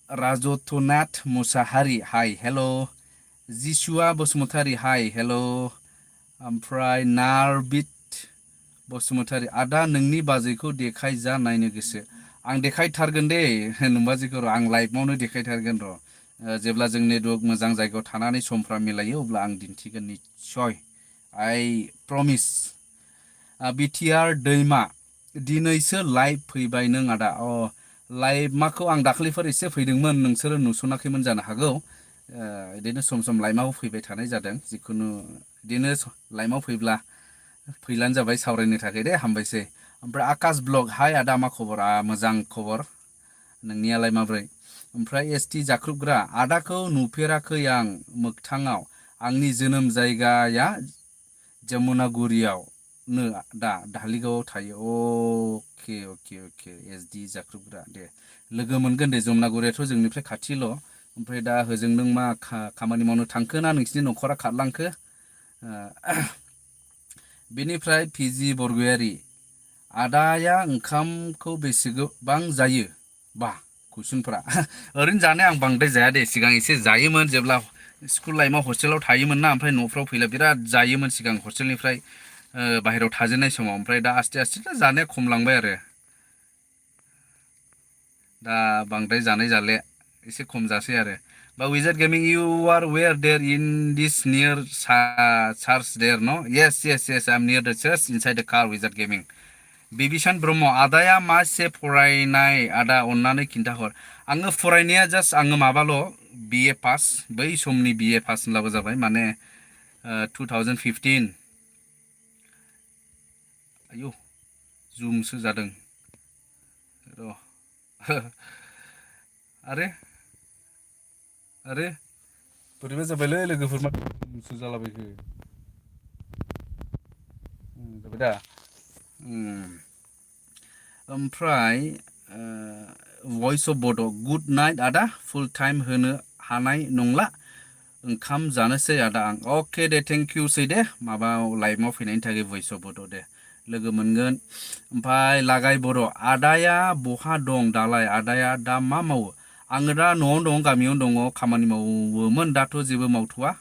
Rajthanath Mushahary hi hello' जिसुआ बसुमतारि हाय हेल' ओमफ्राय नारबिट बसुमतारि आदा नोंनि बाजैखौ देखाय जा नायनो गोसो आं देखायथारगोन दे नोंबाजैखौ आं लाइभआवनो देखायथारगोन र' जेब्ला जों नेटवर्क मोजां जायगायाव थानानै समफ्रा मिलायो अब्ला आं दिन्थिगोन निस्सय आइ प्रमिस बिटिआर दैमा दिनैसो लाइभ फैबाय नों आदा लाइभ माखौ आं दाख्लैफोर एसे फैदोंमोन नोंसोरो नुसनाखैमोन जानो हागौ बिदिनो सम सम लाइभआव फैबाय थानाय जादों जिखुनु बिदिनो लाइभआव फैब्लानो जाबाय सावरायनो थाखाय दे हामबायसै ओमफ्राय आकाश ब्लग हाय आदा मा खबर मोजां खबर नोंनियालाय माब्रै ओमफ्राय एसटि जाख्रुबग्रा आदाखौ नुफेराखै आं मोगथाङाव आंनि जोनोम जायगाया जमुनागुरियावनो दा धालिगावआव थायो अके अके अके एसडि जाख्रुबग्रा दे लोगो मोनगोन दे जमुनागुरियाथ' जोंनिफ्राय खाथिल' ओमफ्राय दा होजों नों मा खामानि मावनो थांखो ना नोंसिनि न'खरा खारलांखो बेनिफ्राय पिजि बरगयारि आदाया ओंखामखौ बेसेबां जायो बा कुइसनफ्रा ओरैनो जानाय आं बांद्राय जाया दे सिगां एसे जायोमोन जेब्ला स्कुल लाइफआव हस्टेलाव थायोमोन ना ओमफ्राय न'फ्राव फैला बिराद जायोमोन सिगां हस्टेलनिफ्राय बाहेरायाव थाजेननाय समाव ओमफ्राय दा आस्ते आस्ते जानाया खमलांबाय आरो दा बांद्राय जानाय जाले एसे खम जासै आरो बा wizard gaming you are where there in this near church there न yes yes yes I am near the church inside the car wizard gaming Bibishan Brahma आदाया मा से फरायनाय आदा अननानै खिन्थाहर आङो फरायनाया जास्ट आङो माबाल' बिए पास बै समनि बिए पास होनब्लाबो जाबाय माने 2015 आयौ जुमसो जादों र' आरे बोरैबा जाबायलै लोगोफोर मासो जालाबायखो जाबाय दा ओमफ्राय भइस अफ बड' गुड नाइट आदा फुल टाइम होनो हानाय नंला ओंखाम जानोसै आदा आं अके दे थेंक इउ सै दे माबा लाइभआव फैनायनि थाखाय भइस अफ बड' दे लोगो मोनगोन ओमफ्राय लागाय बर' आदाया बहा दं दालाय आदाया दा मा मावो आङो दा न'आवनो दं गामियावनो दङ खामानि मावोमोन दाथ' जेबो मावथ'वा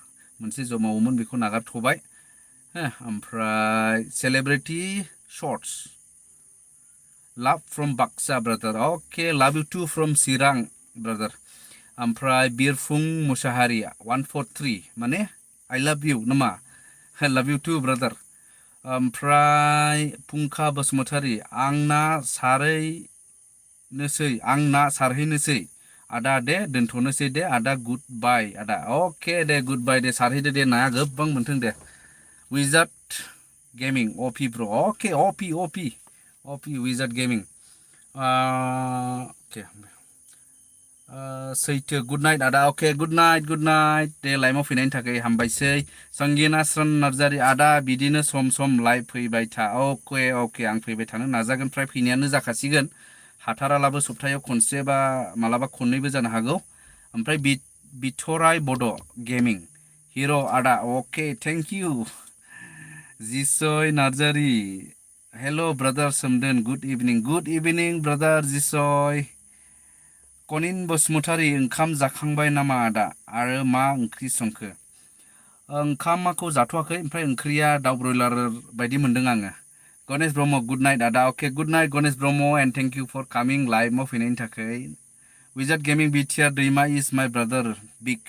मोनसे जब मावोमोन बेखौ नागारथ'बाय ओमफ्राय celebrity shirts love from Baksa brother okay love you too from Chirang brother ओमफ्राय बिरफुं मुसाहारि 143 माने आइ लाभ इउ नामा लाभ इउ टु ब्रादार ओमफ्राय फुंखा बसुमतारि आंना सारहैनोसै आदा दे दोनथ'नोसै दे आदा गुड बाय आदा अके दे गुड बाय दे सारहैदो दे नाया गोबां मोनथों दे विजार्ड गेमिं अपि ब्र अके अपि विजार्ड गेमिं अके सैथो गुड नाइट आदा अके गुड नाइट दे लाइभआव फैनायनि थाखाय हामबायसै संगिना स्रन नार्जारि आदा बिदिनो सम सम लाइभ फैबाय था अके आं फैबाय थानो नाजागोन फ्राय फैनायानो जाखासिगोन हाथारालाबो सप्तायाव खनसे बा मालाबा खननैबो जानो हागौ ओमफ्राय बिथराय बड' गेमिं हिर' आदा अके thank you Jisoy Narzary hello' brother सोमदोन गुड इभिनिं ब्रादार जिसय कनिन बसुमतारि ओंखाम जाखांबाय नामा आदा आरो मा ओंख्रि संखो ओंखामखौ जाथ'वाखै ओमफ्राय ओंख्रिया दाउ ब्रयलार बायदि मोनदों आङो गणेश ब्रह्म गुड नाइट आदा अके good night Ganesh Brahma and thank you for coming लाइभआव फैनायनि थाखाय विजार्ड गेमिं बिटिआर दैमा इज माइ ब्रादार बिग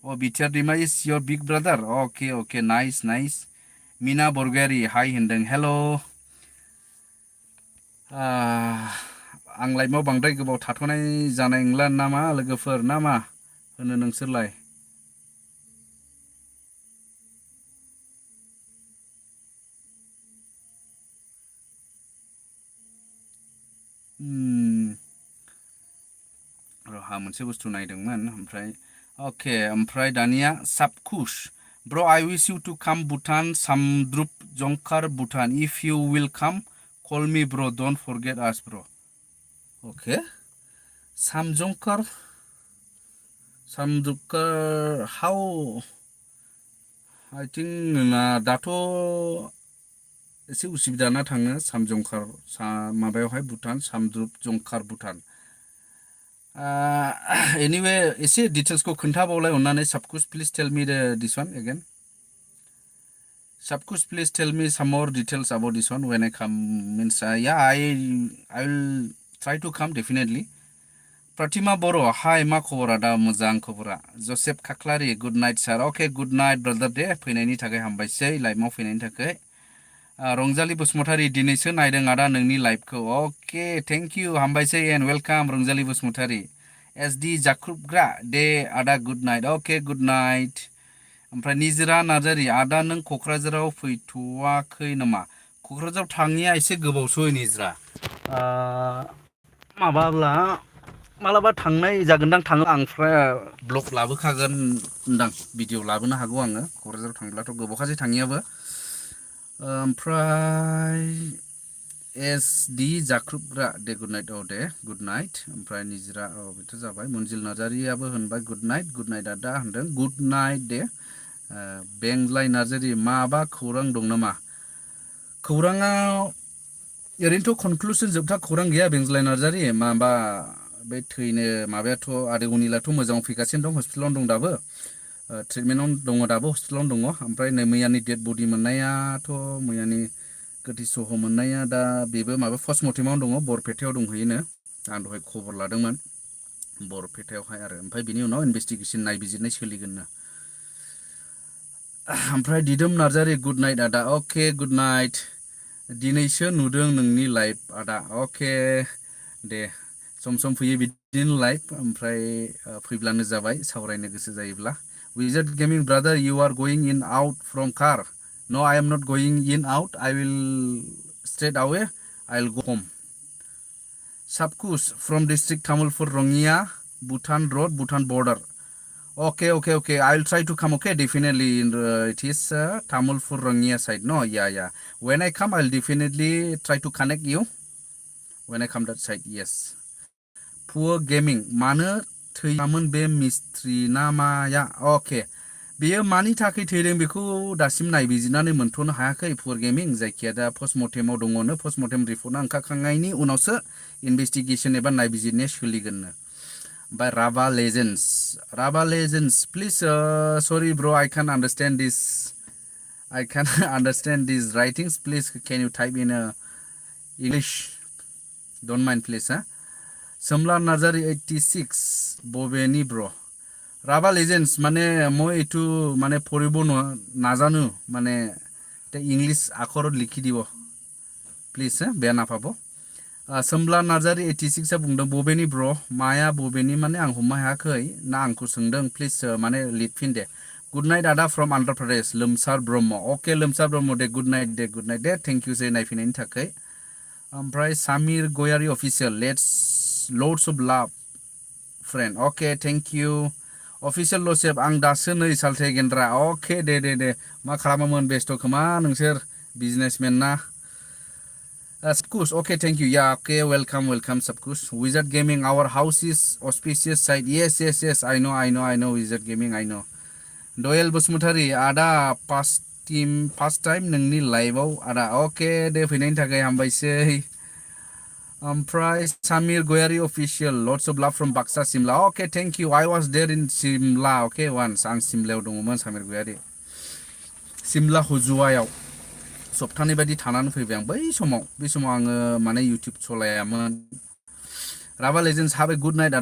बिटिआर दैमा इज योर बिग ब्रादार अके नाइस मिना बरगयारि हाय होनदों हेल' आं लाइभआव बांद्राय गोबाव थाथ'नाय जानाय नंला नामा लोगोफोर ना मा होनो नोंसोरलाय रहा मोनसे बुस्थु नायदोंमोन ओमफ्राय अके ओमफ्राय दानिया साबकुश ब्र' आइ wish you to come Bhutan Samdrup Jongkhar Bhutan if you will come call me bro' don't forget us bro' अके सामद्रुपकार हाउ I think नोंना दाथ' एसे उसुबिदा ना थांनो सामजंखार माबायावहाय भुटान सामद्रुप जंखार भुटान anyway एसे डिटेल्सखौ खोन्थाबावलाय अननानै सबकुछ please tell me this one again. Subkush, please tell me some more details about this one when I come. Means, yeah, I will try to come definitely. Pratima Boro, hi, ma khobora da mojang khobora. Joseph Kaklari, good night, sir. Okay, good night, brother. De फैनायनि थाखाय हामबायसै लाइभआव फैनायनि थाखाय रंजालि बसुमतारी दिनैसो नायदों आदा नोंनि लाइभखौ ओके थेंक यू हामबायसै एन्ड वेलकाम रंजालि बसुमतारी एसडि जाख्रुबग्रा दे आदा good night okay good night ओमफ्राय निजोरा नार्जारि आदा नों क'क्राझाराव फैथ'वाखै नामा क'क्राझाराव थाङिया एसे गोबावसै निजोरा माबाब्ला मालाबा थांनाय जागोनदां थाङो आं फ्राय ब्लग लाबोखागोन होनदां भिडिअ लाबोनो हागौ आङो क'क्राझाराव थांब्लाथ' गोबावखासै थाङियाबो ओमफ्राय एस डि जाख्रुबग्रा दे गुड नाइट औ दे गुड नाइट ओमफ्राय निजोरा औ बेथ' जाबाय मनजिल नार्जारियाबो होनबाय गुड नाइट आदा होनदों गुड नाइट दे बेंज्लाय नार्जारि माबा खौरां दं नामा खौराङा ओरैनोथ' कनक्लुसन जोबथा खौरां गैया बेंज्लाय नार्जारि माबा बे थैनो माबायाथ' आदै अनिलाथ' मोजाङाव फैगासिनो दं हस्पिटालावनो दं दाबो ट्रिटमेन्टआवनो दङ दाबो हस्पिटालावनो दङ ओमफ्राय नै मैयानि डेड बडि मोननायाथ' मैयानि गोथै सह मोननाया दा बेबो माबा पस्टमर्टेमावनो दङ बरपेटायाव दंहैयोनो आं दहाय खबर लादोंमोन बरपेटायावहाय आरो ओमफ्राय बिनि उनाव इनभेस्टिगेसन नायबिजिरनाय सोलिगोननो ओमफ्राय दिदोम नार्जारि गुड नाइट आदा अके गुड नाइट दिनैसो नुदों नोंनि लाइभ आदा अके दे सम सम फैयो बिदिनो लाइभ ओमफ्राय फैब्लानो जाबाय सावरायनो गोसो जायोब्ला wizard gaming brother you are going in out from car no I am not going in out I will straight away I will go home सबकुछ from district Tamulpur Rangia Bhutan road Bhutan border okay I will try to come okay definitely it is Tamulpur Rangya side no yeah when I come I'll definitely try to connect you when I come that side yes poor gaming मानो थैयामोन बे मिस्ट्रि ना माया okay बेयो मानि थाखाय थैदों बेखौ दासिम नायबिजिरनानै मोनथ'नो हायाखै पुअर गेमिं जायखिया दा पस्टमर्टेमाव दङनो पस्टमर्टेम रिपर्टआ ओंखारखांनायनि उनावसो इनभेस्टिगेसन एबा नायबिजिरनाया सोलिगोननो by Rava Legends. Please, sorry, bro, I can't understand this. I can't understand these writings. Please, can you type in English? Don't mind, please. Huh? Samla Nazari 86, Bobeni, bro. Rava Legends, mane moi itu mane poribo no nazanu mane te English akorot likhi dibo. Please, beya napabo. सोमब्ला Narzary 86 आ बुंदों बबेनि ब्र माया बबेनि माने आं हमनो हायाखै ना आंखौ सोंदों प्लिज माने लिरफिन दे गुड नाइट आदा फ्रम आन्ध्र प्रदेश लोमसार ब्रह्म अके लोमसार ब्रह्म दे गुड नाइट दे थेंक यू जे नायफैनायनि थाखाय ओमफ्राय Samir Goyary official let's lords of love friend अके थेंक यू अफिसियेल लसेब आं दासो नै सालथे गेन्द्रा अके दे मा खालामोमोन बेस्थ' खोमा नोंसोर बिजनेसमेन ना Subkush, okay, thank you. Yeah, okay, welcome, Subkush. Wizard Gaming, our house is auspicious side. Yes, I know, Wizard Gaming, I know. Doyle Busmutari, Ada, first time, Nangni live, Ada, okay, de finain tagay hambaise. Price Samir Goyari official, lots of love from Baksa Simla. Okay, thank you. I was there in Simla, okay, once, ang Simla udunguman Samir Goyari. Simla Huzuayao. सप्ताहनि बायदि थानानै फैबाय आं बै समाव आङो माने YouTube सलायामोन Rabha legends have a good night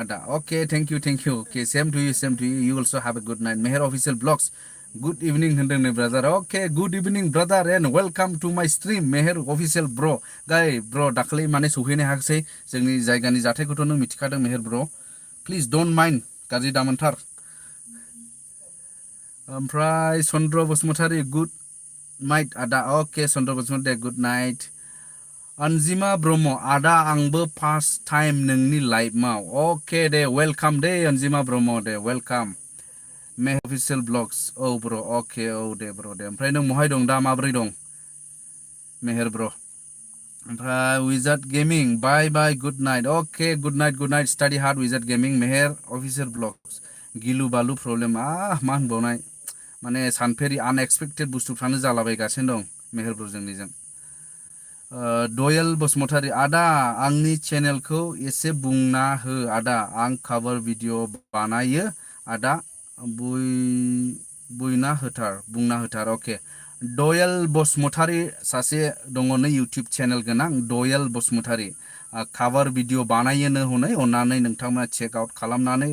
आदा okay thank you okay same to you you also have a good night Mehar official blogs good evening होनदों नै brother okay good evening brother and welcome to my stream Mehar official bro दाखालि माने सौहैनो हायाखिसै जोंनि जायगानि जाथायखौथ' नों मिथिखादों मेहर ब्र प्लिज डन्ट माइन्ड गाज्रि दामोनथार ओमफ्राय चन्द्र बसुमतारी गुड नाइट आदा okay Chandra Basumatary good night अनजिमा ब्रह्म आदा आंबो फार्स्ट टाइम नोंनि लाइभआव ओके दे वेलकाम दे अनजिमा ब्रह्म दे वेलकाम मे अफिसियेल ब्लग्स औ ब्र ओके औ दे ब्र दे ओमफ्राय नों महाय दं दा माब्रै दं मेहेर ब्र ओमफ्राय wizard gaming bye good night okay good night study hard wizard gaming Meher official blogs गिलु बालु प्रब्लेम मा होनबावनाय माने सानफेरि आनएक्सपेक्टेड बुस्थुफ्रानो जालाबायगासिनो दं मेहेरबो जोंनिजों दयल बसुमतारी आदा आंनि चेनेलखौ एसे बुंना हो आदा आं कभार भिडिअ बानायो आदा बुंना होथार अके दयल बसुमतारी सासे दङ नै इउटुब चेनेल गोनां दयल बसुमतारी कभार भिडिअ बानायोनो हनै अननानै नोंथांमोना चेक आउट खालामनानै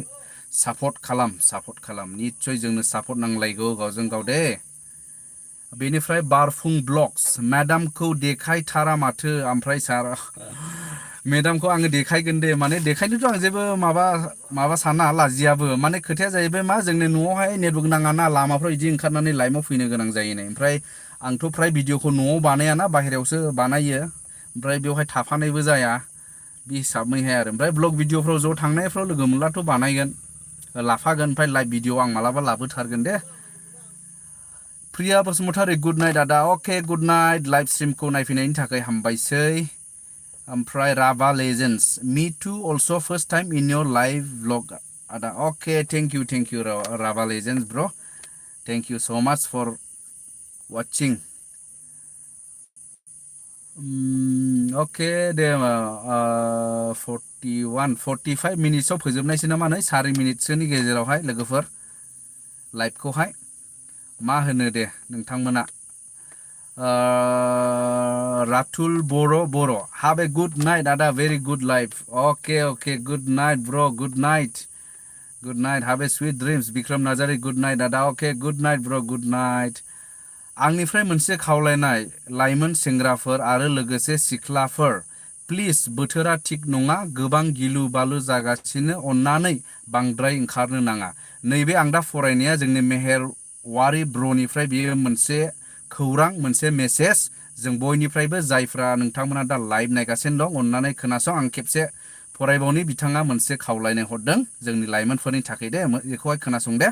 सापर्ट खालाम निस्सय जोंनो सापर्ट नांलायगौ गावजों गाव दे बेनिफ्राय बारफुं ब्लग्स मेडामखौ देखायथारा माथो ओमफ्राय सार मेडामखौ आङो देखायगोन दे माने देखायनोथ' आं जेबो माबा साना लाजियाबो माने खोथाया जाहैबाय मा जोंनि न'आवहाय नेटवर्क नाङाना लामाफ्राव इदि ओंखारनानै लाइभआव फैनो गोनां जायो नै ओमफ्राय आंथ' फ्राय भिडिअखौ न'आव बानायाना बाहेरायावसो बानायो ओमफ्राय बेवहाय थाफानायबो जाया बे हिसाबैहाय आरो ओमफ्राय ब्लग भिडिअफ्राव ज' थांनायफ्राव लोगो मोनब्लाथ' बानायगोन लाफागोन ओमफ्राय लाइभ भिडिअ आं मालाबा लाबोथारगोन दे प्रिया बसुमतारी गुड नाइट आदा अके गुड नाइट लाइभ स्ट्रिमखौ नायफैनायनि थाखाय हामबायसै ओमफ्राय Rabha legends me too also first time in your live vlog आदा अके thank you Rabha legends bro thank you so much for वाचिं अके दे 45 मिनिट्सआव फोजोबनायसै नामा नै 4 मिनिटसोनि गेजेरावहाय लोगोफोर लाइभखौहाय मा होनो दे नोंथांमोना रातुल बर' हाव ए गुड नाइट आदा भेरि गुड लाइफ अके गुड नाइट ब्र गुड नाइट हाव ए sweet dreams Bikram Narzary good night आदा अके गुड नाइट ब्र गुड नाइट आंनिफ्राय मोनसे खावलायनाय लाइमोन सेंग्राफोर आरो लोगोसे सिख्लाफोर प्लिज बोथोरा थिग नङा गोबां गिलु बालु जागासिनो अन्नानै बांद्राय ओंखारनो नाङा नैबे आं दा फरायनाया जोंनि मेहेरवारि ब्रनिफ्राय बेयो मोनसे खौरां मोनसे मेसेज जों बयनिफ्रायबो जायफ्रा नोंथांमोना दा लाइभ नायगासिनो दं अन्नानै खोनासं आं खेबसे फरायबावनि बिथाङा मोनसे खावलायनाय हरदों जोंनि लाइमोनफोरनि थाखाय दे बेखौहाय खोनासं दे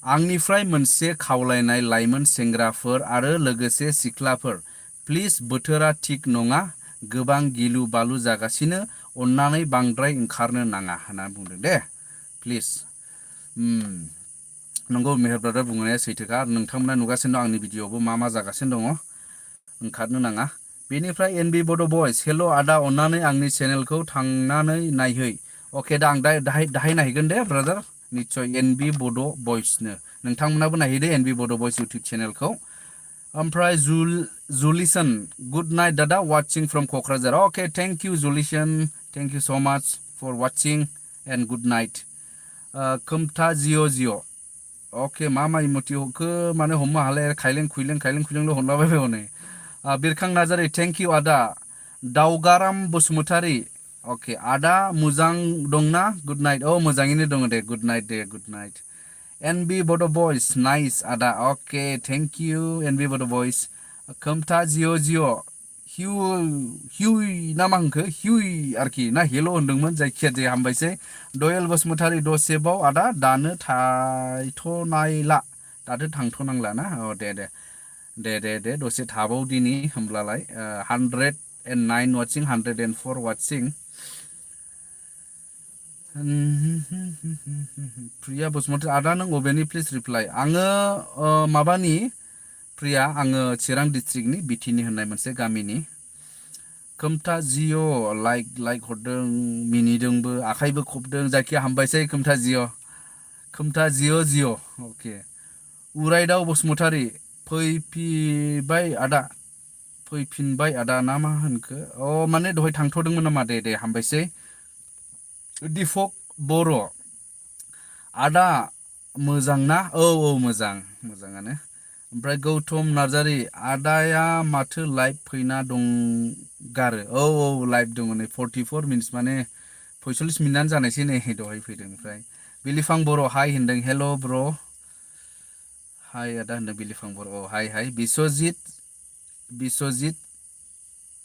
आंनिफ्राय मोनसे खावलायनाय लाइमोन सेंग्राफोर आरो लोगोसे सिख्लाफोर प्लिज बोथोरा थिग नङा गोबां गिलु बालु जागासिनो अन्नानै बांद्राय ओंखारनो नाङा होनना बुंदों दे प्लिज नंगौ मेहेर ब्रादार बुंनाया सैथोखा नोंथांमोना नुगासिनो दं आंनि भिडिअआवबो मा जागासिनो दङ ओंखारनो नाङा बेनिफ्राय एनबि बड' बयस हेल' आदा अन्नानै आंनि चेनेलखौ थांनानै नायहै अके दा आं दाहाय नायहैगोन दे ब्रादार निस्सय एनबि बड' बयसनो नोंथांमोनाबो नायहैदो एनबि बड' बयस इउटुब चेनेलखौ ओमफ्राय जुलिसन गुड नाइट दादा वाचिं फ्रम क'क्राझार अके thank you Julison thank you so' much for watching and good night खोमथा जिअ अके मा इमथि हरखो माने हमनो हालाय खायलें खुइलेंल' हरलाबायबाय हनै बिरखां नार्जारी थेंक इउ आदा दावगाराम बसुमतारी अके आदा मोजां दंना गुड नाइट मोजाङैनो दङ दे गुड नाइट एनबि बड' बयस नाइस आदा अके थेंक इउ एनबि बड' बयस खोमथा जिअ हिउइ ना मा होनखो हिउइ आरोखि ना हेल' होनदोंमोन जायखिया दे हामबायसै दयल बसुमतारी दसेबाव आदा दानो थायथ'नायला दाथ' थांथ'नांला ना दे दसे थाबावदिनि होमब्लालाय 109 वाचिं 104 वाचिं प्रिया बसुमतारी आदा नों अबेनि प्लिज रिप्लाइ आङो माबानि प्रिया आङो चिरां डिस्ट्रिक्टनि बिटिनि होननाय मोनसे गामिनि खोमथा जिअ लाइक हरदों मिनिदोंबो आखाइबो खबदों जायखिया हामबायसै खोमथा जिअ अके उरायदाव बसुमतारी फैफिनबाय आदा ना मा होनखो माने दहाय थांथ'दोंमोन नामा दे हामबायसै दिफक बर' आदा मोजां ना मोजाङानो ओमफ्राय गौतम नार्जारी आदाया माथो लाइभ फैना दंगारो लाइभ दङ नै 44 मिनिट्स माने 45 मिनिटानो जानायसै नै दहाय फैदों ओमफ्राय बिलिफां बर' हाय होनदों हेल' ब्र हाय आदा होनदों बिलिफां बर' हाय बिस्वजित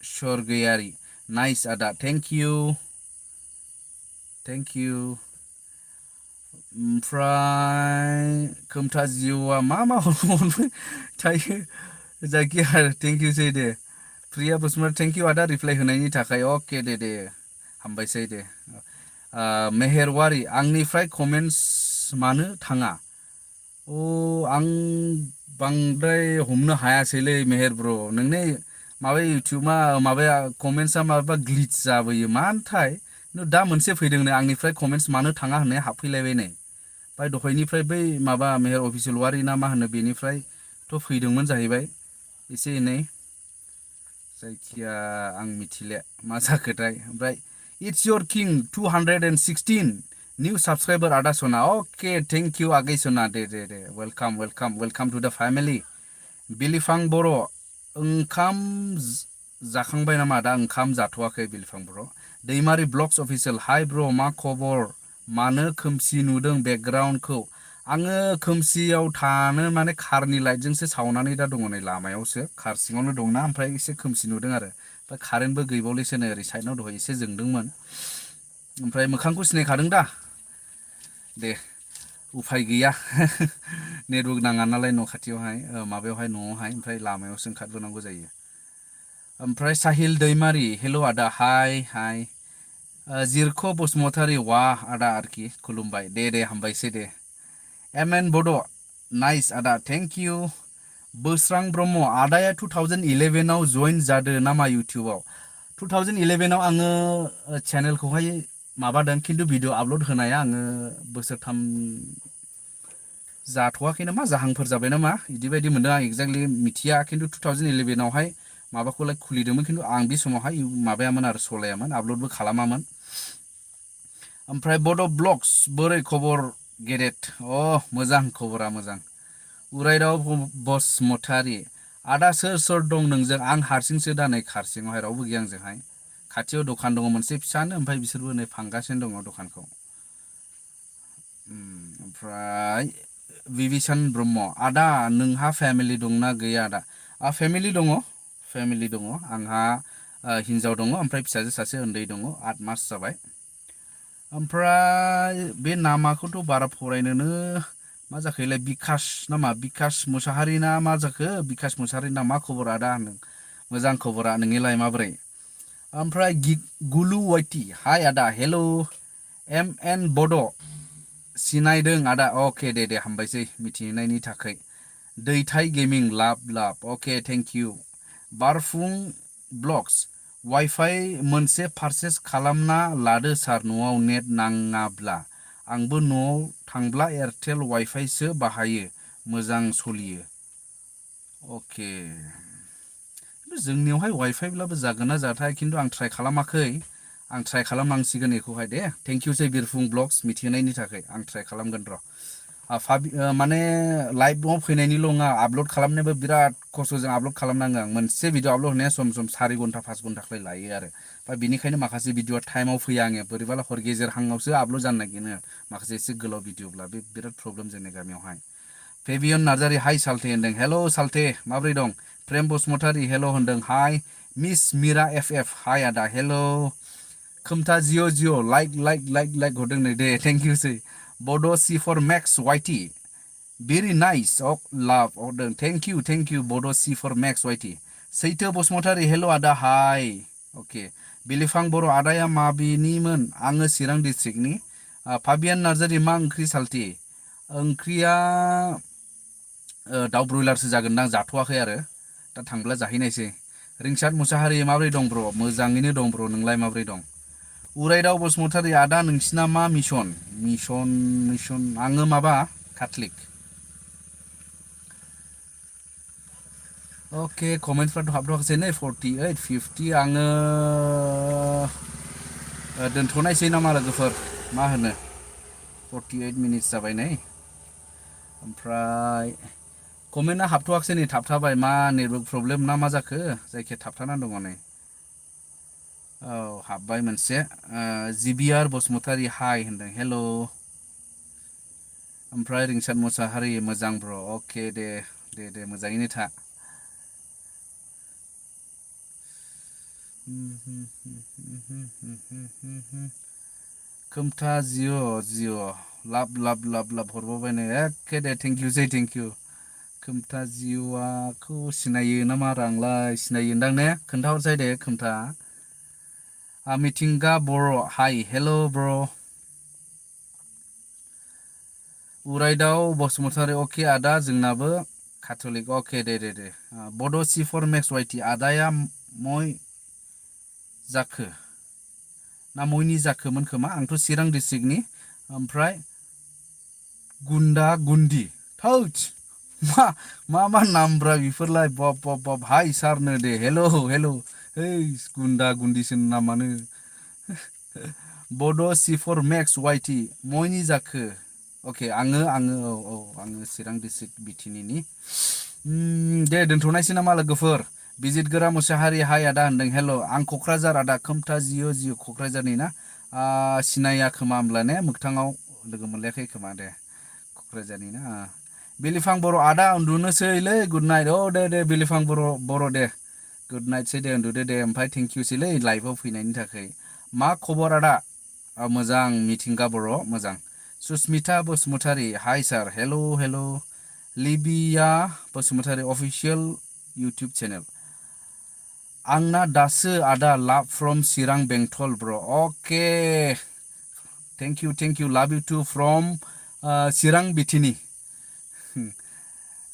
सरगयारि नाइस आदा थेंक इउ ओमफ्राय खोमथा जिउआ मा हरबाय थायो जायखिया थेंक इउ सै दे प्रिया बसुमतारी थेंक इउ आदा रिप्लाइ होनायनि थाखाय अके दे हामबायसै दे मेहेरवारि आंनिफ्राय कमेन्ट्स मानो थाङा आं बांद्राय हमनो हायासैलै मेहेर ब्र नोंनि माबा इउटुबा माबाया कमेन्ट्सआ माबा ग्लिच जाबोयो मानोथाय दा मोनसे फैदोंनो आंनिफ्राय कमेन्ट्स मानो थाङा होननाया हाबफैलायबाय नै ओमफ्राय दहायनिफ्राय बै माबा मेहेर अफिसियेल वारि ना मा होनो बेनिफ्रायथ' फैदोंमोन जाहैबाय एसे एनै जायखिया आं मिथिले मा जाखोथाय ओमफ्राय it's your king 216 new subscriber आदा सना अके थेंक इउ आगै सना दे वेलकाम वेलकाम वेलकाम टू द फैमिली बिलिफां बर' ओंखाम जाखांबाय नामा दा ओंखाम जाथ'वाखै बिलिफां बर' दैमारि ब्लग्स अफिसियेल हाय ब्र मा खबर मानो खोमसि नुदों बेकग्राउन्डखौ आङो खोमसियाव थानो माने कारनि लाइटजोंसो सावनानै दा दङ नै लामायावसो कार सिङावनो दंना ओमफ्राय एसे खोमसि नुदों आरो ओमफ्राय कारेन्टबो गैबावलैसो नै ओरै साइडनाव दहाय एसे जोंदोंमोन ओमफ्राय मोखांखौ सिनायखादों दा दे उफाय गैया नेटवर्क नाङा नालाय न' खाथियावहाय माबायावहाय न'आवहाय ओमफ्राय लामायावसो ओंखारबोनांगौ जायो ओमफ्राय साहिल दैमारि हेल' आदा हाय हाय जिरख' बसुमतारी वा आदा आरोखि खुलुमबाय दे हामबायसै दे एम एन बड' नाइस आदा थेंक इउ बोस्रां ब्रह्म आदाया 2011आव जइन जादों नामा इउटुबाव 2011आव आङो चेनेलखौहाय माबादों खिन्थु भिडिअ आपल'ड होनाया आङो बोसोरथाम जाथ'वाखै नामा जाहांफोर जाबाय नामा बिदि बायदि मोनदों आं एक्जेक्टलि मिथिया खिन्थु 2011आवहाय माबाखौलाय खुलिदोंमोन खिन्थु आं बे समावहाय माबायामोन आरो सलायामोन आपल'डबो खालामामोन ओमफ्राय बड' ब्लग्स बोरै खबर गेदेट मोजां खबरा मोजां उरायदाव बसुमतारी आदा सोर दं नोंजों आं हारसिंसो दा नै खारसिङावहाय रावबो गैया आंजोंहाय खाथियाव दखान दङ मोनसे फिसानो ओमफ्राय बिसोरबो नै फांगासिनो दङ दखानखौ ओमफ्राय बिभीषण ब्रह्म आदा नोंहा फेमिलि दंना गैया आदा फेमिलि दङ आंहा हिन्जाव दङ ओमफ्राय फिसाजो सासे उन्दै दङ 8 मास जाबाय ओमफ्राय बे नामाखौथ' बारा फरायनोनो मा जाखोलाय बिकास नामा बिकास मुसाहारि ना मा जाखो बिकास मुसाहारि ना मा खबर आदा होनदों मोजां खबरा नोंनिलाय माबोरै ओमफ्राय गुलु वाइटि हाय आदा हेल' एम एन बड' सिनायदों आदा अके दे हामबायसै मिथिनायनि थाखाय दैथाय गेमिं लाभ अके थेंक इउ बारफुं ब्लग्स वाइफाइ मोनसे पारचेस खालामना लादो सार न'आव नेट नाङाब्ला आंबो न'आव थांब्ला एयारटेल वाइफाइसो बाहायो मोजां सलियो अके जोंनियावहाय वाइफाइब्लाबो जागोन ना जाथाय खिन्थु आं ट्राइ खालामाखै आं ट्राइ खालामनांसिगोन बेखौहाय दे थेंक इउ सै बिरफुं ब्लग्स मिथिहोनायनि थाखाय आं ट्राइ खालामगोन र' माने लाइभआव फैनायनिल' नङा आपल'ड खालामनायाबो बिराद खस्थ'जों आपल'ड खालामनाङो आं मोनसे भिडिअ आपल'ड होनाया सम 4 घन्टा 5 घन्टाख्लाय लायो आरो ओमफ्राय बेनिखायनो माखासे भिडिअआ टाइमाव फैया आङो बोरैबाला हर गेजेर हाङावसो आपल'ड जानो नागिरो माखासे एसे गोलाव भिडिअब्ला बे बिराद प्रब्लेम जोंनि गामियावहाय फेबियन नार्जारि हाय साल्थे होनदों हेल' साल्थे माब्रै दं प्रेम बसुमतारी हेल' होनदों हाय मिस मिरा एफ हाय आदा हेल' खोमथा जिअ लाइक हरदों नै दे थेंक इउ सै बड' सि फर मेक्स वाइटि भेरि नाइस अफ लाभ हरदों थेंक इउ बड' सि फर मेक्स वाइटि सैथो बसुमतारी हेल' आदा हाय अके बिलिफां बर' आदाया माबेनिमोन आङो चिरां डिस्ट्रिक्टनि फाबियान नार्जारि मा ओंख्रि साल्थि ओंख्रिया दाउ ब्रयलारसो जागोनदां जाथ'वाखै आरो दा थांब्ला जाहैनायसै रिंसाद मुसाहारि माबोरै दं ब्र' मोजाङैनो दं ब्र' नोंलाय माबोरै दं उरायदाव बसुमतारी आदा नोंसिना मा मिसन आङो माबा काथलिक अके कमेन्टफ्राथ' हाबथ'वाखैसै नै 48 50 आङो दोनथ'नायसै नामा लोगोफोर मा होनो 48 मिनिट्स जाबाय नै ओमफ्राय कमेन्टआ हाबथ'वाखैसै नै थाबथाबाय मा नेटवर्क प्रब्लेम ना मा जाखो जायखिया थाबथानानै दङ नै औ हाबबाय मोनसे जिबिआर बसुमतारी हाय होनदों हेल' ओमफ्राय रिंसाद मुसाहारि मोजां ब्र' अके दे मोजाङैनो था खोमथा जिअ लाभ हरबावबाय नै एखे दे थेंक इउ खोमथा जिअ'खौ सिनायो ना मा रांलाय सिनायोदां ने खोन्थाहरसै दे खोमथा मिथिंगा बर' हाय हेल' ब्र' उरायदाव बसुमतारी अके आदा जोंनाबो काथलिक अके दे बड' C4 मेक्स वाइटि आदाया मय जाखो ना मयनि जाखोमोन खोमा आंथ' चिरां डिस्ट्रिक्टनि ओमफ्राय गुन्दा गुन्दि थौच मा नामब्रा बेफोरलाय बाब हाय सारनो दे हेल' ओइ गुन्दा गुन्दिसो नामानो बड' C4 मेक्स वाइटि मयनि जाखो अके आङो आङो चिरां डिस्ट्रिक्ट बिटिनिनि दे दोनथ'नायसै नामा लोगोफोर बिजितगोरा मुसाहारि हाय आदा होनदों हेल' आं क'क्राझार आदा खोमथा जिअ क'क्राझारनि ना सिनाया खोमा होमब्ला ने मोगथाङाव लोगो मोनलायाखै खोमा दे क'क्राझारनि ना बिलिफां बर' आदा उन्दुनोसैलै गुड नाइट दे बिलिफां बर' दे गुड नाइटसै दे उन्दुदो दे ओमफ्राय थेंकिउसैलै लाइभआव फैनायनि थाखाय मा खबर आदा मोजां मिथिंगा बर' मोजां Susmita Basumatary hi sir hello' Libiya Basumatary official YouTube channel आंना दासो आदा love from Chirang Bengtol bro okay thank you love you too from Chirang बिटिनि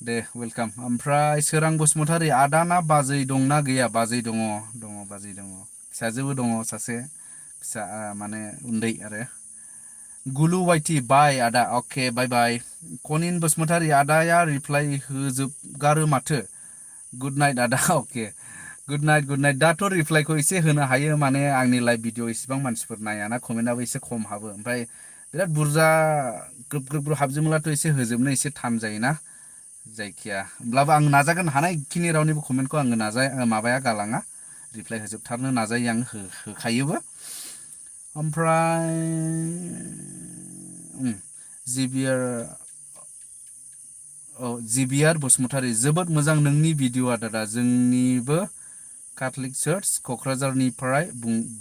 दे वेलकाम ओमफ्राय सोरां बसुमतारी आदाना बाजै दंना गैया बाजै दङ बाजै दङ फिसाजोबो दङ सासे फिसा माने उन्दै आरो गुलु वाइटि बाय आदा अके बाय कनिन बसुमतारी आदाया रिप्लाइ होजोबगारो माथो गुड नाइट आदा अके गुड नाइट दाथ' रिप्लाइखौ एसे होनो हायो माने आंनि लाइभ भिडिअ इसेबां मानसिफोर नायाना कमेन्टआबो एसे खम हाबो ओमफ्राय बिराद बुरजा ग्रोब हाबजोबोब्लाथ' एसे होजोबनो एसे थान जायोना जायखिया होमब्लाबो आं नाजागोन हानायखिनि रावनिबो कमेन्टखौ आङो माबाया गालाङा रिप्लाइ होजोबथारनो नाजायो आं होखायोबो ओमफ्राय जिबियार बसुमतारी जोबोद मोजां नोंनि भिडिअ'आ दादा जोंनिबो काथलिक चार्च क'क्राझारनिफ्राय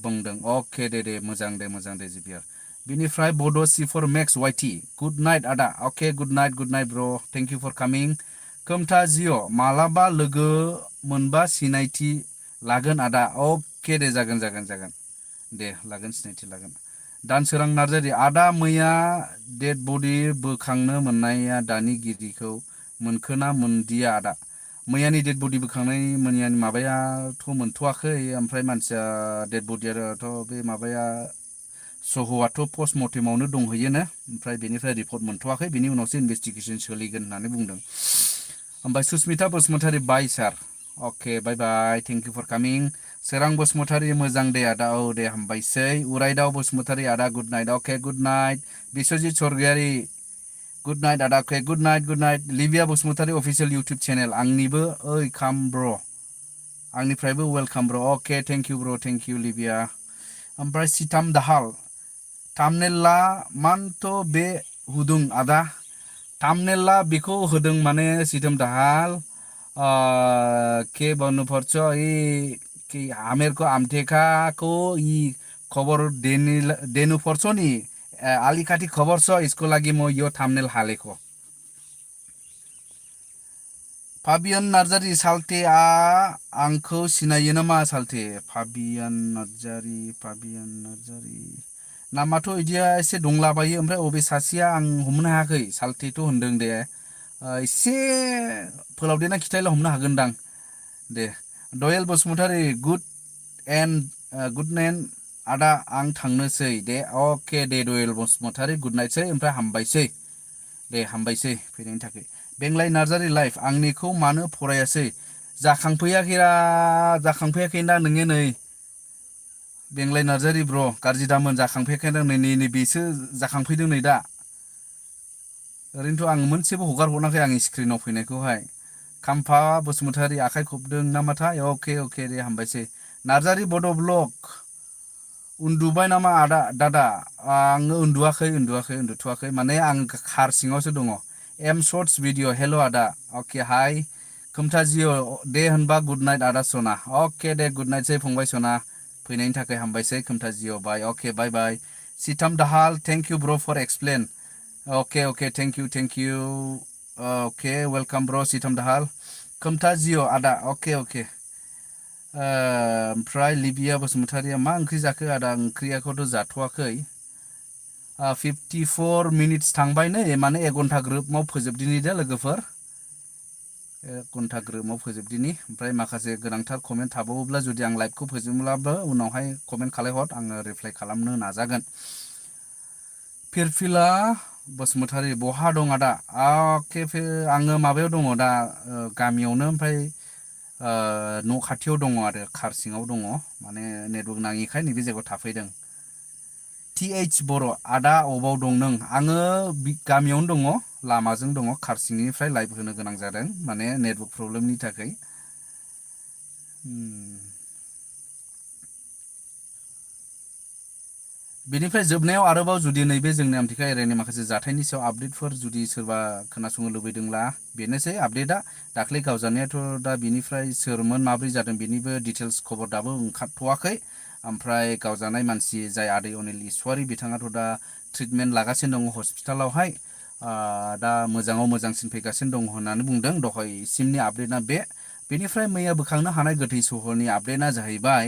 बुंदों अके दे मोजां दे जिबियार बिनिफ्राय बड' C4 मेक्स वाइटि गुड नाइट आदा अके गुड नाइट ब्र थेंक इउ फर कामिं खोमथा जिअ मालाबा लोगो मोनबा सिनायथि लागोन आदा अके दे जागोन दे लागोन सिनायथि लागोन दानसोरां नार्जारि आदा मैया डेड बडि बोखांनो मोननाया दानि गिदिखौ मोनखोना मोनदिया आदा मैयानि डेड बडि बोखांनाय मैयानि माबायाथ' मोनथ'वाखै ओमफ्राय मानसिया डेड बडियाथ' बे माबाया सह'आथ' पस्टमर्टेमावनो दंहैयोनो ओमफ्राय बेनिफ्राय रिपर्ट मोनथ'वाखै बिनि उनावसो इनभेस्टिगेसन सोलिगोन होननानै बुंदों ओमफ्राय सुसमिता बसुमतारी बाय सार अके बाय थेंक इउ फर कामिं सोरां बसुमतारी मोजां दे आदा दे हामबायसै उरायदाव बसुमतारी आदा good night okay good night Biswajit Swargiary good night आदा अके good night Libiya Basumatary official YouTube channel आंनिबो ओइ खाम ब्र आंनिफ्रायबो welcome bro okay thank you bro thank you Libiya ओमफ्राय सिताम दाहाल थामनेला मानथ' बे हुदुं आदा थामनेला बेखौ होदों माने सिताम दाहाल के बनुफरच इ आमेरको आमटेकाको इ खबर देनु पर्छ नि अलिकति खबर छ यसको लागि म यो थाम्नेल हालेको फाबियन नार्जारी साल्टेआ आंखौ सिनायो नामा साल्टे फाबियन नार्जारी नामाथ' इदिया एसे दंलाबायो ओमफ्राय अबे सासेया आं हमनो हायाखै साल्टेथ' होनदों दे एसे फोलावदेरना खिथायला हमनो हागोनदां दे दयाल बसुमतारी गुड नाइट आदा आं थांनोसै दे अके दे दयाल बसुमतारी गुड नाइटसै ओमफ्राय हामबायसै फैनायनि थाखाय बेंलाय नार्जारी लाइफ आंनिखौ मानो फरायासै जाखांफैयाखैना नोङो नै बेंलाय नार्जारी ब्र गाज्रि दामोन जाखांफैयाखैना नै बेसो जाखांफैदों नै दा ओरैनोथ' आं मोनसेबो हगार हराखै आंनि स्क्रिनाव फैनायखौहाय खाम्फा बसुमतारी आखाइ खबदों नामाथाय अके दे हामबायसै नार्जारी बड' ब्लग उन्दुबाय नामा आदा दादा आङो उन्दुथ'वाखै माने आं कार सिङावसो दङ एम शर्ट्स भिडिअ हेल' आदा अके हाय खोमथा जिअ दे होनबा गुड नाइट आदा सना अके दे गुड नाइटसै फंबाय सना फैनायनि थाखाय हामबायसै खोमथा जिअ बाय अके बाय Sitam Dahal thank you bro for explain okay thank you okay welcome bro Sitam दाहाल खोमथा जिअ आदा अके ओमफ्राय लिबिया बसुमतारिया मा ओंख्रि जाखो आदा ओंख्रियाखौथ' जाथ'वाखै 54 मिनिट्स थांबाय नै माने 1 घन्टा ग्रोबाव फोजोबदिनि दे लोगोफोर 1 घन्टा ग्रोबाव फोजोबदिनि ओमफ्राय माखासे गोनांथार कमेन्ट थाबावोब्ला जुदि आं लाइभखौ फोजोबब्लाबो उनावहाय कमेन्ट खालायहर आङो रिप्लाइ खालामनो नाजागोन। फिरफिला बसुमतारी बहा दं आदा? अके आङो माबायाव दङ दा गामियावनो ओमफ्राय न' खाथियाव दङ आरो खार सिङाव दङ माने नेटवर्क नाङिखाय नैबे जायगायाव थाफैदों। TH बर' आदा अबाव दं नों? आङो गामियावनो दङ लामाजों दङ खारसिंनिफ्राय लाइभ होनो गोनां जादों माने नेटवर्क प्रब्लेमनि थाखाय। बेनिफ्राय जोबनायाव आरोबाव जुदि नैबे जोंनि आमथिखा एरियानि माखासे जाथायनि सायाव आपडेटफोर जुदि सोरबा खोनासंनो लुबैदोंब्ला बेनोसै आपडेटआ दाख्लै गावजानायाथ' दा बिनिफ्राय सोरमोन माब्रै जादों बेनिबो डिटेल्स खबर दाबो ओंखारथ'वाखै। ओमफ्राय गावजानाय मानसि जाय आदै अनिल इसवारि बिथाङाथ' दा ट्रिटमेन्ट लागासिनो दङ हस्पिटालावहाय दा मोजाङाव मोजांसिन फैगासिनो दङ होननानै बुंदों दहायसिमनि आपडेटआ बे। बेनिफ्राय मैया बोखांनो हानाय गोथै सहनि आपडेटआ जाहैबाय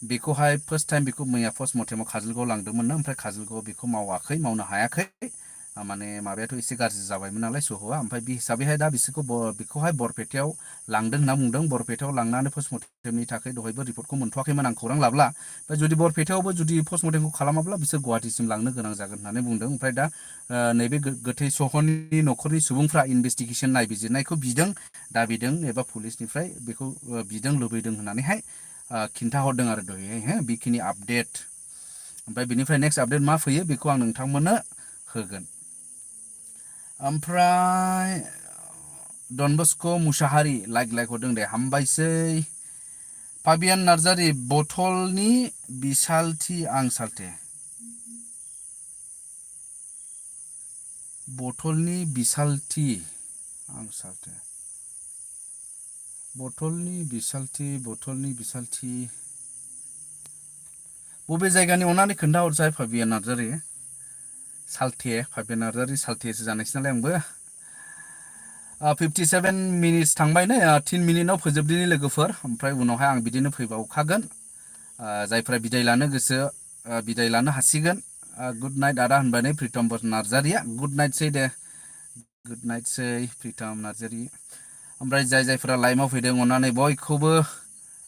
बेखौहाय फार्स्ट टाइम बेखौ मैया पस्ट मर्टेमाव काजलगावआव लांदोंमोन ओमफ्राय काजलगावआव बेखौ मावनो हायाखै माने माबायाथ' एसे गाज्रि जाबायमोन नालाय सहआ ओमफ्राय बे हिसाबैहाय दा बिसोरखौ बेखौहाय बरपेटायाव लांदों होनना बुंदों। बरपेटायाव लांनानै पस्ट मर्टेमनि थाखाय दहायबो रिपर्टखौ मोनथ'वाखैमोन आं खौरां लाब्ला ओमफ्राय जुदि बरपेटायावबो जुदि पस्ट मर्टेमखौ खालामाब्ला बिसोर गुवाहाटिसिम लांनो गोनां जागोन होननानै बुंदों। ओमफ्राय दा नैबे गोथै सहनि न'खरनि सुबुंफ्रा इनभेस्टिगेसन नायबिजिरनायखौ बिदों दाबिदों एबा पुलिसनिफ्राय बेखौ बिदों लुबैदों होननानैहाय खिन्थाहरदों आरो दहाय बेखिनि आपडेट। ओमफ्राय बिनिफ्राय नेक्स्ट आपडेट मा फैयो बेखौ आं नोंथांमोननो होगोन। ओमफ्राय डनबस्क' मुसाहारि लाइक हरदों दे हामबायसै। फाबियान नार्जारि बथलनि बिसालथि आं सालथे। बथलनि बिसालथि आं सालथे। बथलनि बिसालथि बबे जायगानि अननानै खोन्थाहरसाय फाबियान नार्जारि। सालथे फाबियान नार्जारि सालथेसो जानायसै नालाय आंबो। 57 मिनिट्स थांबाय नै 3 मिनिटआव फोजोबदिनि लोगोफोर ओमफ्राय उनावहाय आं बिदिनो फैबावखागोन। जायफ्रा बिदाय लानो गोसो बिदाय लानो हासिगोन। गुड नाइट आदा होनबाय नै प्रितम नार्जारिया गुड नाइटसै दे। गुड नाइटसै प्रितम नार्जारि। ओमफ्राय जायफोरा लाइभआव फैदों अननानै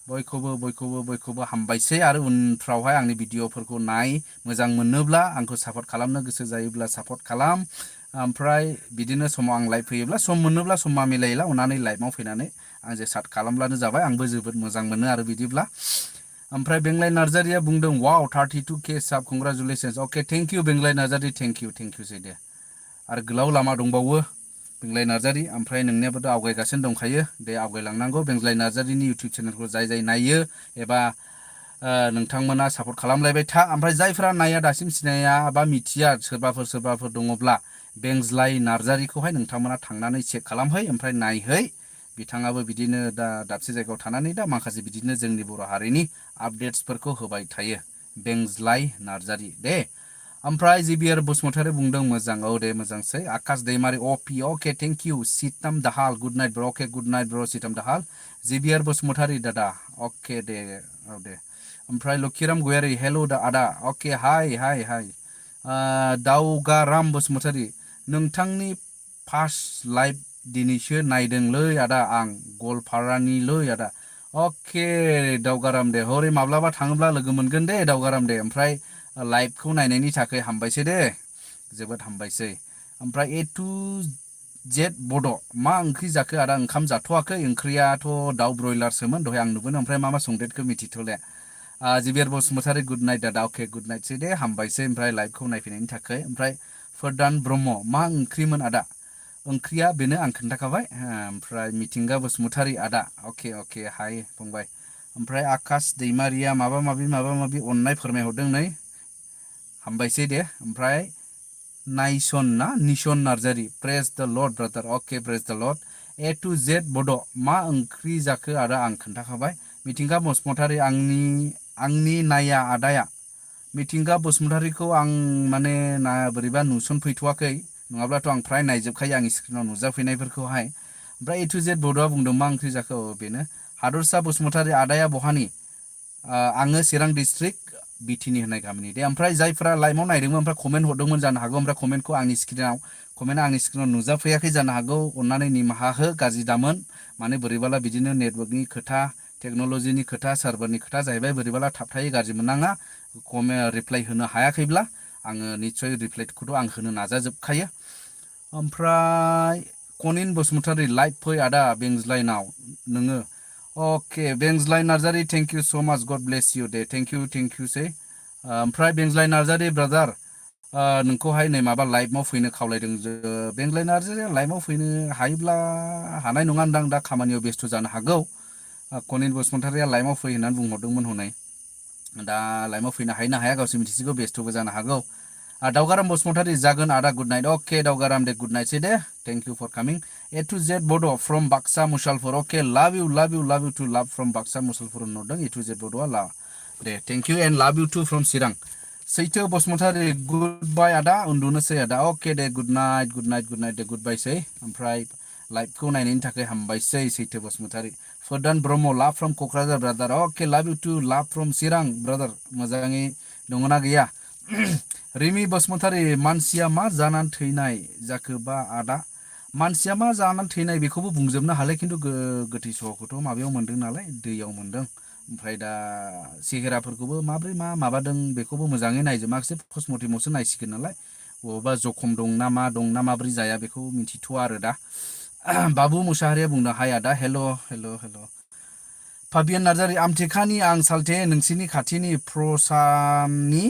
बयखौबो हामबायसै आरो उनफ्रावहाय आंनि भिडिअ'फोरखौ नाय मोजां मोनोब्ला आंखौ सापर्ट खालामनो गोसो जायोब्ला सापर्ट खालाम। ओमफ्राय बिदिनो समाव आं लाइभ फैयोब्ला सम मोनोब्ला समा मिलायला अननानै लाइभआव फैनानै आंजों साट खालामब्लानो जाबाय आंबो जोबोद मोजां मोनो आरो बिदिब्ला। ओमफ्राय बेंलाय नार्जारिया बुंदों वाव 32K साब कंग्रेचुलेसन्स अके थेंक इउ बेंलाय नार्जारि थेंक इउसै दे। आरो गोलाव लामा दंबावो बेंलाय नार्जारि ओमफ्राय नोंनियाबोथ' आवगायगासिनो दंखायो दे आवगायलांनांगौ बेंज्लाय नार्जारिनि इउटुब चेनेलखौ जाय नायो एबा नोंथांमोना सापर्ट खालामलायबाय था। ओमफ्राय जायफ्रा नाया दासिम सिनाया बा मिथिया सोरबाफोर दङब्ला बेंज्लाय नार्जारिखौहाय नोंथांमोना थांनानै चेक खालामहै ओमफ्राय नायहै। बिथाङाबो बिदिनो दा दाबसे जायगायाव थानानै दा माखासे बिदिनो जोंनि बर' हारिनि आपडेट्सफोरखौ होबाय थायो बेंज्लाय नार्जारि दे। ओमफ्राय जिबिआर बसुमतारी बुंदों मोजां औ दे मोजांसै। आकाश दैमारि अके थेंक इउ सिताम दाहाल गुड नाइट ब्र अके गुड नाइट ब्र सिताम दाहाल। जिबिआर बसुमतारी दादा अके दे औ दे। ओमफ्राय लक्षिराम गयारि हेल' आदा अके हाय। दाउगाराम बसुमतारी नोंथांनि फार्स्ट लाइभ दिनैसो नायदोंलै आदा आं गवालपारानिलै आदा। अके दावगाराम दे हरै माब्लाबा थाङोब्ला लोगो मोनगोन दे दावगाराम दे। ओमफ्राय लाइभखौ नायनायनि थाखाय हामबायसै दे जोबोद हामबायसै। ओमफ्राय A to Z बड' मा ओंख्रि जाखो आदा? ओंखाम जाथ'वाखै ओंख्रियाथ' दाउ ब्रयलारसोमोन दहाय आं नुबोनो ओमफ्राय मा संदेरखो मिथिथ'ले। जिबिआर बसुमतारी गुड नाइट दादा अके गुड नाइटसै दे हामबायसै ओमफ्राय लाइभखौ नायफैनायनि थाखाय। ओमफ्राय फोरदान ब्रह्म मा ओंख्रिमोन आदा? ओंख्रिया बेनो आं खोन्थाखाबाय। ओमफ्राय मिथिंगा बसुमतारी आदा अके हाय फंबाय। ओमफ्राय आकाश दैमारिया माबा माबि अननाय फोरमायहरदों नै हामबायसै दे। ओमफ्राय निसन नार्जारि प्रेज द लर्ड ब्रादार अके प्रेज द लर्ड। A to Z बड' मा ओंख्रि जाखो आदा आं खोन्थाखाबाय। मिथिंगा बसुमतारी आंनि नाया आदाया मिथिंगा बसुमतारीखौ आं माने बोरैबा नुसनफैथ'वाखै नङाब्लाथ' आं फ्राय नायजोबखायो आंनि स्क्रिनाव नुजाफैनायफोरखौहाय। ओमफ्राय A to Z बड'आ बुंदों मा ओंख्रि जाखो बेनो। हादरसा बसुमतारी आदाया बहानि? आङो चिरां डिस्ट्रिक्ट बिटिनि होननाय गामिनि दे ओमफ्राय जायफ्रा लाइभआव नायदोंमोन ओमफ्राय कमेन्ट हरदोंमोन जानो हागौ ओमफ्राय कमेन्टखौ आंनि स्क्रिनाव नुजाफैयाखै जानो हागौ अन्नानै निमाहा हो गाज्रि दामोन माने बोरैबाला बिदिनो नेटवर्कनि खोथा टेक्न'लजिनि खोथा सार्भारनि खोथा जाहैबाय बोरैबाला थाबथायै गाज्रि मोननाङा रिप्लाइ होनो हायाखैब्ला आङो निस्सय रिप्लाइखौथ' आं होनो नाजाजोबखायो ओमफ्राय कनिन बसुमतारी लाइभ फै आदा बेंज्लाइनाव नोङो okay Benjlai Narzary thank you so' much God bless you दे थेंक इउ सै ओमफ्राय बेंज्लाइ नार्जारि ब्रादार नोंखौहाय नै माबा लाइभआव फैनो खावलायदों बेंज्लाइ नार्जारिया लाइभआव फैनो हायोब्ला हानाय नङादां दा खामानियाव बेस्थ' जानो हागौ कनिन बसुमतारिया लाइभआव फै होननानै बुंहरदोंमोन हनै दा लाइभआव फैनो हायो ना हाया गावसो मिथिसिगौ बेस्थ'बो जानो हागौ दावगाराम बसुमतारी जागोन आदा गुड नाइट अके दावगाराम दे गुड नाइट सै दे thank you for coming A to Z बड' from Baksa Musalpur okay love you too love from Baksa Musalpur होनहरदों ए टु जेड बड'आ लाभ दे thank you and love you too from Chirang सैथो बसुमतारी गुड बाय आदा उन्दुनोसै आदा अके दे गुड नाइट दे गुड बाय सै ओमफ्राय लाइभखौ नायनायनि थाखाय हामबायसै सैथो बसुमतारी फरदान ब्रह्म लाभ from Kokrajhar brother okay love you too love from Chirang brother मोजाङै दङना गैया रिमि बसुमतारी मानसिया मा जानानै थैनाय जाखोबा आदा मानसिया मा जानानै थैनाय बेखौबो बुंजोबनो हालाय खिन्थु गोथै सहखौथ' माबायाव मोन्दों नालाय दैयाव मोन्दों ओमफ्राय दा सेहेराफोरखौबो माब्रै मा माबादों बेखौबो मोजाङै नायजोबाखिसै पस्टमर्टेमावसो नायसिगोन नालाय बबावबा जखम दं ना मा दं ना माब्रै जाया बेखौ मिथिथ'वा आरो दा बाबु मुसाहारिया बुंदों हाय आदा हेल' फाबियान नार्जारि आमथेखानि आं सालथे नोंसिनि खाथिनि प्रसामनि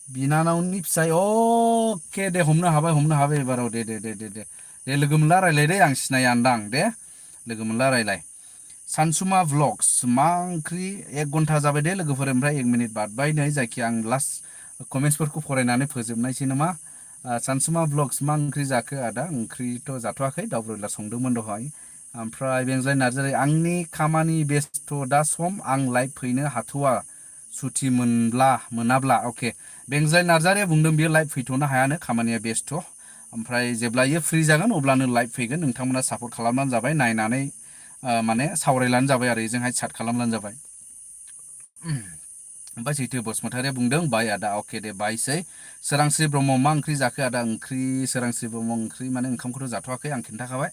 बिनानावनि फिसाय अके दे हमनो हाबाय एबाराव दे लोगो मोनला रायलाय दे आं सिनायानदां दे लोगो मोनला रायलाय सानसुमा व्लग्स मा ओंख्रि 1 घन्टा जाबाय दे लोगोफोर ओमफ्राय 1 मिनिट बारबाय नै जायखिया आं लास्ट कमेन्ट्सफोरखौ फरायनानै फोजोबनायसै नामा सानसुमा व्लग्स मा ओंख्रि जाखो आदा ओंख्रिथ' जाथ'वाखै दाउ ब्रयलार संदोंमोन दहाय ओमफ्राय बेंज्लाय नार्जारि आंनि खामानि बेस्थ' दा सम आं लाइभ फैनो हाथ'वा सुथि मोनाब्ला अके बेंज्लाय नार्जारिया बुंदों बियो लाइभ फैथ'नो हायानो खामानिया बेस्थ' ओमफ्राय जेब्लायो फ्रि जागोन अब्लानो लाइभ फैगोन नोंथांमोना सापर्ट खालामबानो जाबाय नायनानै माने सावरायलानो जाबाय आरो जोंहाय चाट खालामब्लानो जाबाय ओमफ्राय सैथो बसुमतारिया बुंदों बाय आदा अके दे बायसै सोरांस्रि ब्रह्म मा ओंख्रि जाखो आदा ओंख्रि सोरांस्रि ब्रह्म ओंख्रि माने ओंखामखौथ' जाथ'वाखै आं खिन्थाखाबाय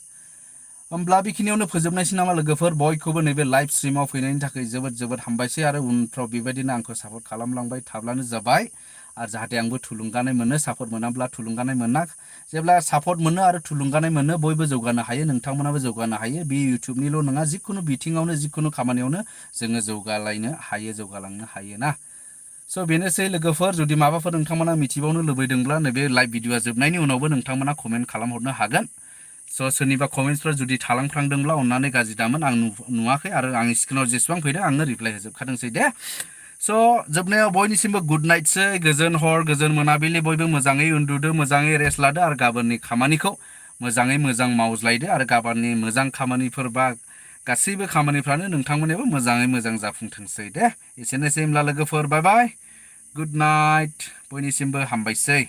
होमब्ला बेखिनियावनो फोजोबनायसै नामा लोगोफोर बयखौबो नैबे लाइभ स्ट्रिमाव फैनायनि थाखाय जोबोद हामबायसै आरो उनफ्राव बेबायदिनो आंखौ सापर्ट खालामलांबाय थाब्लानो जाबाय आरो जाहाथे आंबो थुलुंगानाय मोनो सापर्ट मोनाब्ला थुलुंगानाय मोना जेब्ला सापर्ट मोनो आरो थुलुंगानाय मोनो बयबो जौगानो हायो नोंथांमोनाबो जौगानो हायो बे इउटुबनिल' नङा जिखुनु बिथिङावनो जिखुनु खामानियावनो जोङो जौगालांनो हायो ना स' बेनोसै लोगोफोर जुदि माबाफोर नोंथांमोना मिथिबावनो लुबैदोंब्ला नैबे लाइभ भिडिअआ जोबनायनि उनावबो नोंथांमोना कमेन्ट खालामहरनो हागोन स' सोरनिबा कमेन्ट्सफोर जुदि थालांफ्लांदोंब्ला अन्नानै गाज्रि दामोन आं नुवाखै आरो आंनि स्क्रिनाव जेसेबां फैदों आंनो रिप्लाइ होजोबखादोंसै दे स' जोबनायाव बयनिसिमबो गुड नाइटसै गोजोन हर गोजोन मोनाबिलि बयबो मोजाङै उन्दुदो मोजाङै रेस्ट लादो आरो गाबोननि खामानिखौ मोजाङै मोजां मावज्लायदो आरो गाबोननि मोजां खामानिफोर बा गासैबो खामानिफ्रानो नोंथांमोननियाबो मोजाङै मोजां जाफुंथोंसै दे एसेनोसै होमब्ला लोगोफोर बाय बाय गुड नाइट बयनिसिमबो हामबायसै।